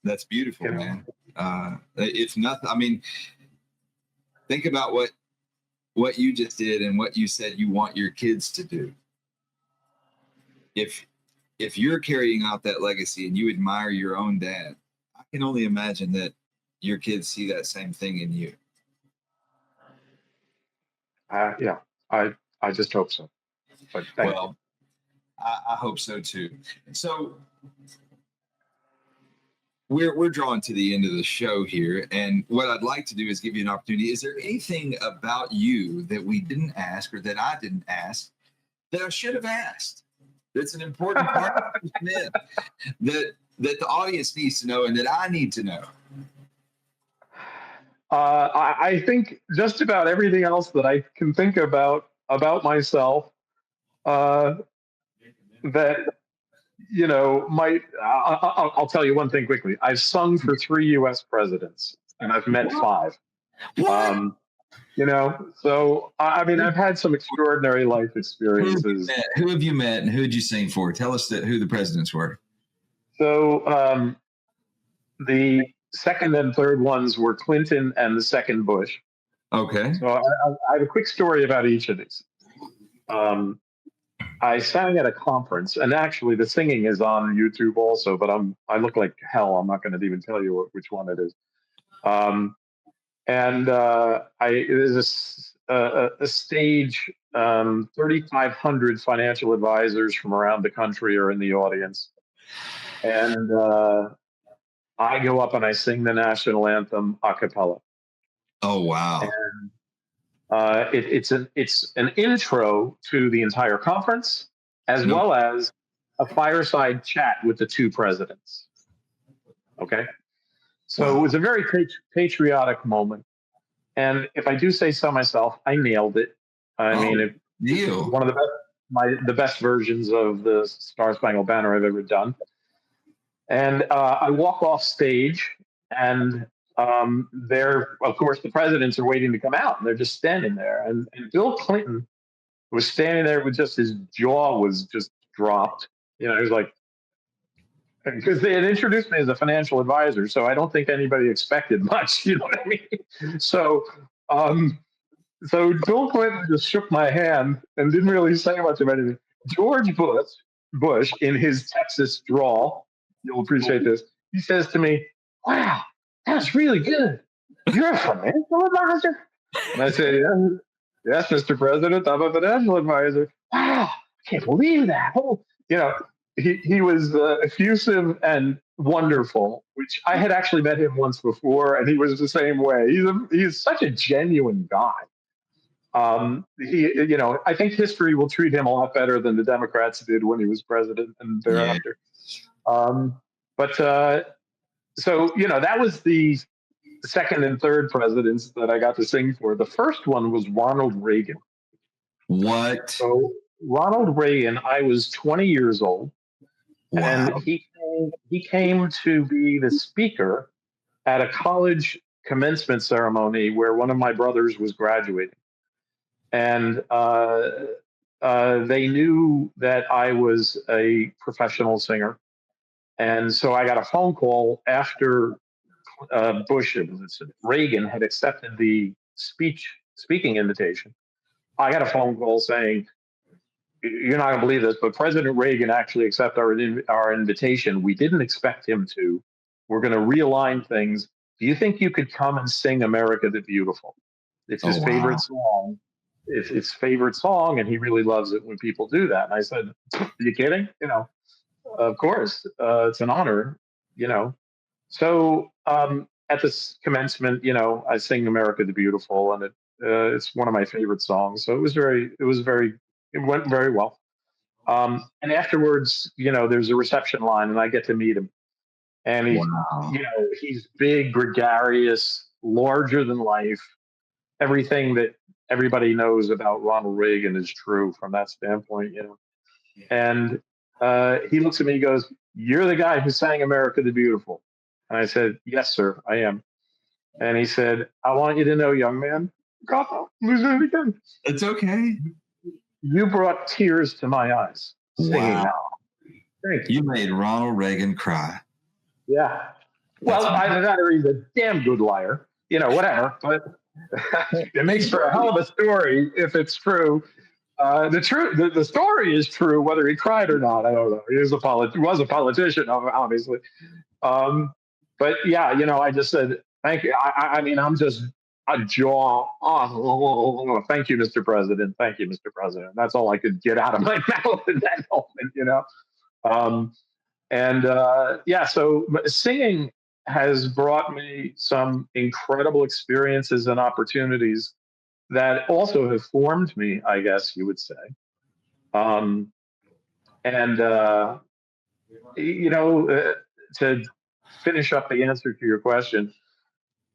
That's beautiful, man. It's nothing. Think about what you just did and what you said you want your kids to do. If you're carrying out that legacy and you admire your own dad, I can only imagine that your kids see that same thing in you. I just hope so. But thank you. I hope so too. So we're drawing to the end of the show here, and what I'd like to do is give you an opportunity. Is there anything about you that we didn't ask, or that I didn't ask, that I should have asked? That's an important part of men, that that the audience needs to know and that I need to know? I think just about everything else that I can think about myself, that might. I'll tell you one thing quickly. I've sung for 3 U.S. presidents, and I've met 5. What? So I mean, I've had some extraordinary life experiences. Who have you met and who did you sing for? Tell us who the presidents were. So the second and third ones were Clinton and the second Bush. Okay. So I have a quick story about each of these. I sang at a conference, and actually the singing is on YouTube also, but I look like hell. I'm not going to even tell you which one it is. There's a stage. 3,500 financial advisors from around the country are in the audience, and I go up and I sing the national anthem a cappella. Oh wow! And it's an intro to the entire conference, as well as a fireside chat with the 2 presidents. Okay, so it was a very patriotic moment, and if I do say so myself, I nailed it. I mean, one of the best versions of the Star Spangled Banner I've ever done. And I walk off stage, and there, of course, the presidents are waiting to come out, and they're just standing there. And Bill Clinton was standing there with just his jaw was just dropped. He was like, because they had introduced me as a financial advisor, so I don't think anybody expected much. You know what I mean? So Bill Clinton just shook my hand and didn't really say much of anything. George Bush, in his Texas drawl, you'll appreciate this, he says to me, "Wow, that's really good. You're a financial advisor?" And I say, "Yes, Mr. President, I'm a financial advisor." "Wow, I can't believe that." He was effusive and wonderful, which I had actually met him once before, and he was the same way. He's such a genuine guy. I think history will treat him a lot better than the Democrats did when he was president and thereafter. Yeah. That was the second and third presidents that I got to sing for. The first one was Ronald Reagan. What? So Ronald Reagan, I was 20 years old, and he came to be the speaker at a college commencement ceremony where one of my brothers was graduating. And they knew that I was a professional singer. And so I got a phone call after Reagan had accepted the speaking invitation. I got a phone call saying, "You're not going to believe this, but President Reagan actually accepted our invitation. We didn't expect him to. We're going to realign things. Do you think you could come and sing America the Beautiful? It's his favorite song. It's his favorite song, and he really loves it when people do that." And I said, "Are you kidding? Of course, it's an honor, So at this commencement, I sing "America the Beautiful," and it's one of my favorite songs. So it went very well. And afterwards, there's a reception line, and I get to meet him, and he's big, gregarious, larger than life. Everything that everybody knows about Ronald Reagan is true from that standpoint, And he looks at me and goes, "You're the guy who sang America the Beautiful." And I said, "Yes, sir, I am." And he said, "I want you to know, young man," God, I'm losing it again. It's okay. "You brought tears to my eyes singing now." Thank you. You made Ronald Reagan cry. Yeah. Well, either that or he's a damn good liar, whatever. But it makes for a hell of a story if it's true. The story is true, whether he cried or not. I don't know. He was a politician, obviously. But yeah, I just said thank you. I mean, I'm just a jaw. Oh, thank you, Mr. President. Thank you, Mr. President. That's all I could get out of my mouth in that moment, So singing has brought me some incredible experiences and opportunities that also have formed me, I guess you would say. to finish up the answer to your question,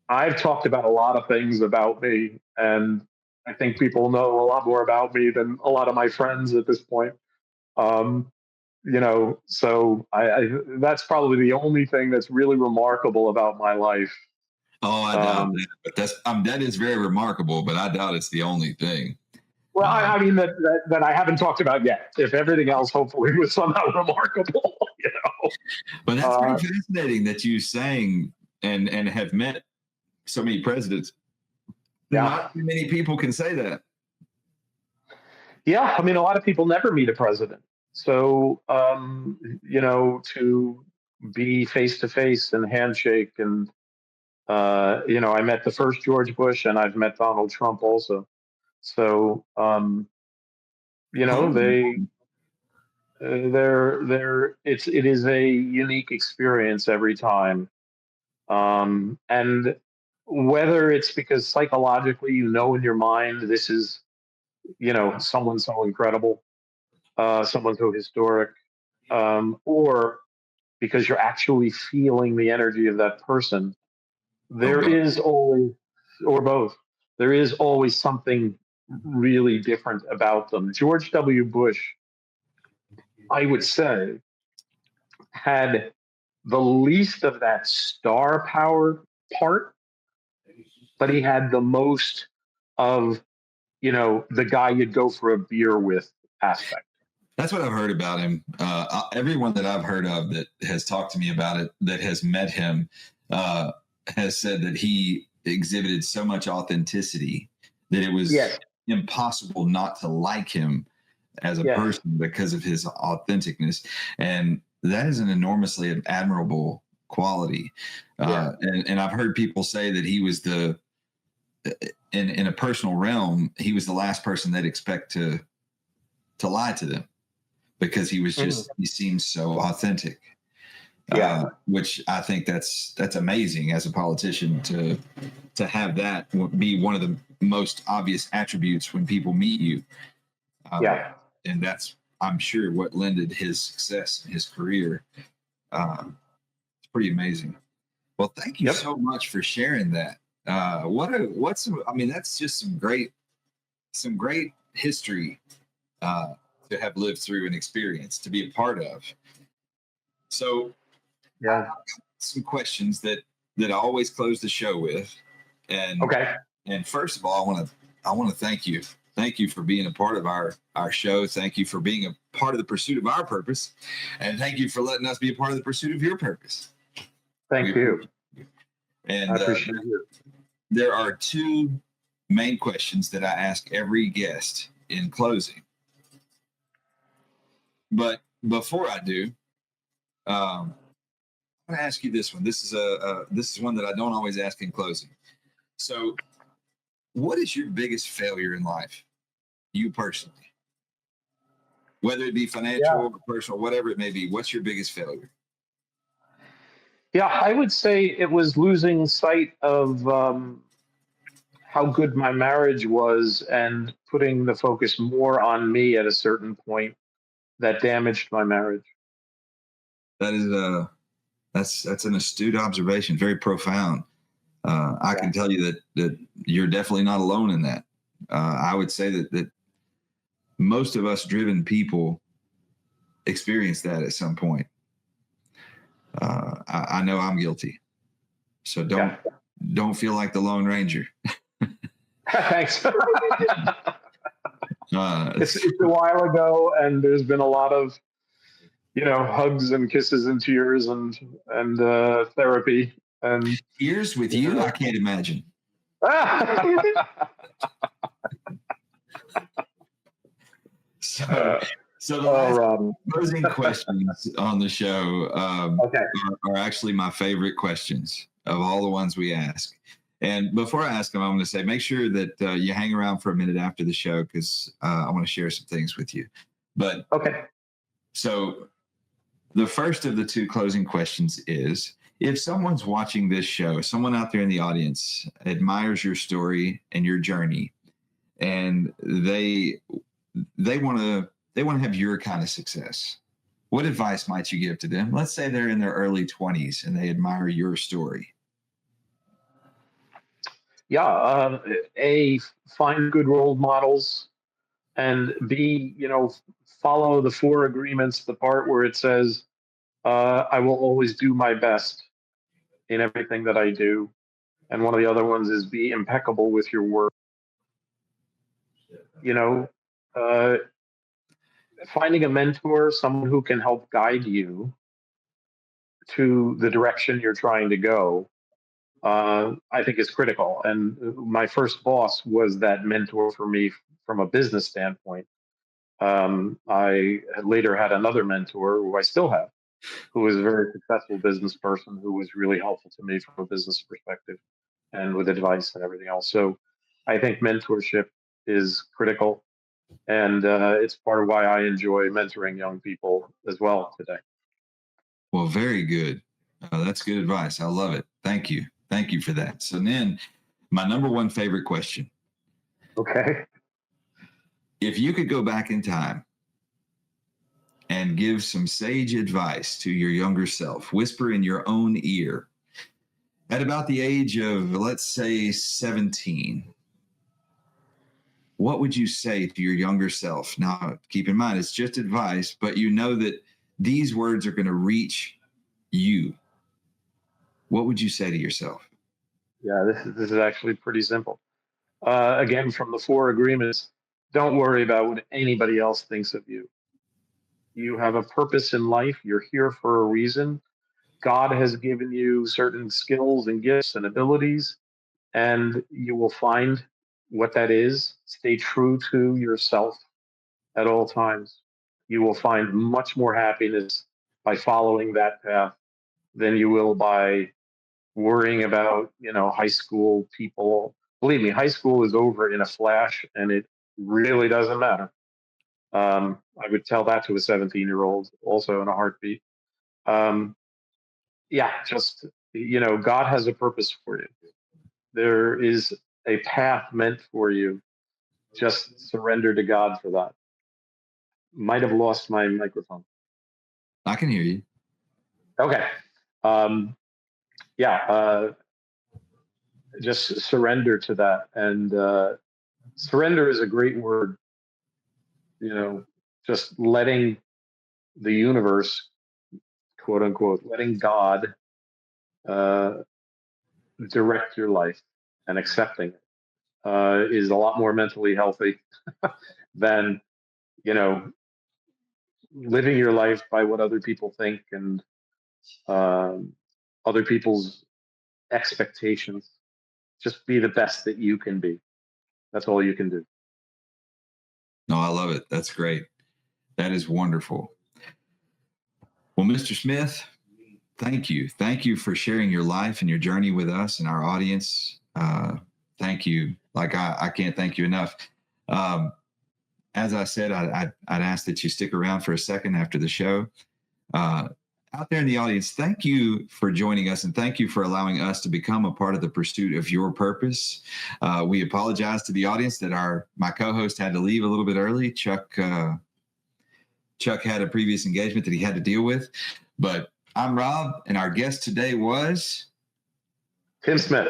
I've talked about a lot of things about me, and I think people know a lot more about me than a lot of my friends at this point. Um, so I that's probably the only thing that's really remarkable about my life. Oh, I doubt that, but that is very remarkable. But I doubt it's the only thing. Well, I mean that I haven't talked about yet. If everything else, hopefully, was somehow remarkable, But that's pretty fascinating that you sang and have met so many presidents. Yeah. Not too many people can say that. Yeah, I mean, a lot of people never meet a president. So, to be face to face and handshake, and I met the first George Bush, and I've met Donald Trump also. So, they it is a unique experience every time. And whether it's because psychologically, in your mind, this is, someone so incredible, someone so historic, or because you're actually feeling the energy of that person, there is always, or both, there is always something really different about them. George W. Bush, I would say, had the least of that star power part, but he had the most of, the guy you'd go for a beer with aspect. That's what I've heard about him. Everyone that I've heard of that has talked to me about it, that has met him, has said that he exhibited so much authenticity that it was impossible not to like him as a person because of his authenticness. And that is an enormously admirable quality. And I've heard people say that he was in a personal realm, he was the last person they'd expect to lie to them, because he was he seems so authentic. Which I think that's amazing as a politician to have that be one of the most obvious attributes when people meet you. And that's, I'm sure, what lended his success in his career. It's pretty amazing. Well, thank you so much for sharing that. That's just some great history to have lived through and experienced, to be a part of. So, some questions that I always close the show with. And and first of all, I want to thank you. Thank you for being a part of our show. Thank you for being a part of the pursuit of our purpose, and thank you for letting us be a part of the pursuit of your purpose. Thank you. And I appreciate it. There are two main questions that I ask every guest in closing. But before I do, I'm going to ask you this one. This is one that I don't always ask in closing. So, what is your biggest failure in life, you personally? Whether it be financial or personal, whatever it may be, what's your biggest failure? Yeah, I would say it was losing sight of how good my marriage was and putting the focus more on me at a certain point that damaged my marriage. That is that's an astute observation, very profound. I can tell you that you're definitely not alone in that. I would say that most of us driven people experience that at some point. I know I'm guilty, so don't feel like the Lone Ranger. Thanks. It's a while ago, and there's been a lot of hugs and kisses and tears and therapy and tears with you. I can't imagine. So the last closing questions on the show are actually my favorite questions of all the ones we ask. And before I ask them, I'm going to say, make sure that you hang around for a minute after the show, because I want to share some things with you. But so the first of the two closing questions is, if someone's watching this show, someone out there in the audience admires your story and your journey, and they want to have your kind of success, what advice might you give to them? Let's say they're in their early 20s and they admire your story. Yeah. A, find good role models, and B, follow the four agreements, the part where it says, I will always do my best in everything that I do. And one of the other ones is be impeccable with your work. You know, uh, finding a mentor, someone who can help guide you to the direction you're trying to go, I think is critical. And my first boss was that mentor for me from a business standpoint. I later had another mentor who I still have, who was a very successful business person who was really helpful to me from a business perspective and with advice and everything else. So I think mentorship is critical. And it's part of why I enjoy mentoring young people as well today. Well, very good. That's good advice. I love it. Thank you. Thank you for that. So then my number one favorite question. Okay. If you could go back in time and give some sage advice to your younger self, whisper in your own ear at about the age of, let's say, 17, what would you say to your younger self? Now, keep in mind, it's just advice, but you know that these words are going to reach you. What would you say to yourself? Yeah, this is actually pretty simple. Again, from the four agreements, don't worry about what anybody else thinks of you. You have a purpose in life. You're here for a reason. God has given you certain skills and gifts and abilities, and you will find what that is. Stay true to yourself at all times. You will find much more happiness by following that path than you will by worrying about, high school people. Believe me, high school is over in a flash, and it really doesn't matter. I would tell that to a 17-year-old also in a heartbeat. Yeah, just, God has a purpose for you. There is a path meant for you. Just surrender to God for that. Might have lost my microphone. I can hear you. Okay. Um, yeah, just surrender to that. And surrender is a great word, just letting the universe, quote unquote, letting God uh, direct your life and accepting it is a lot more mentally healthy than, living your life by what other people think and other people's expectations. Just be the best that you can be. That's all you can do. No, I love it. That's great. That is wonderful. Well, Mr. Smith, thank you. Thank you for sharing your life and your journey with us and our audience. Thank you. Like, I can't thank you enough. As I said, I'd ask that you stick around for a second after the show. Out there in the audience, thank you for joining us, and thank you for allowing us to become a part of the pursuit of your purpose. We apologize to the audience that my co-host had to leave a little bit early. Chuck had a previous engagement that he had to deal with, but I'm Rob, and our guest today was Tim Smith.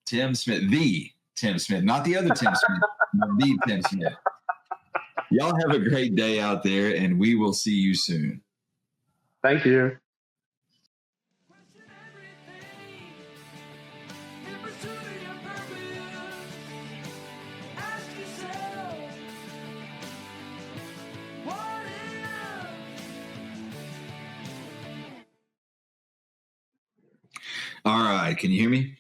Tim Smith, the Tim Smith, not the other Tim Smith, but the Tim Smith. Y'all have a great day out there, and we will see you soon. Thank you. All right. Can you hear me?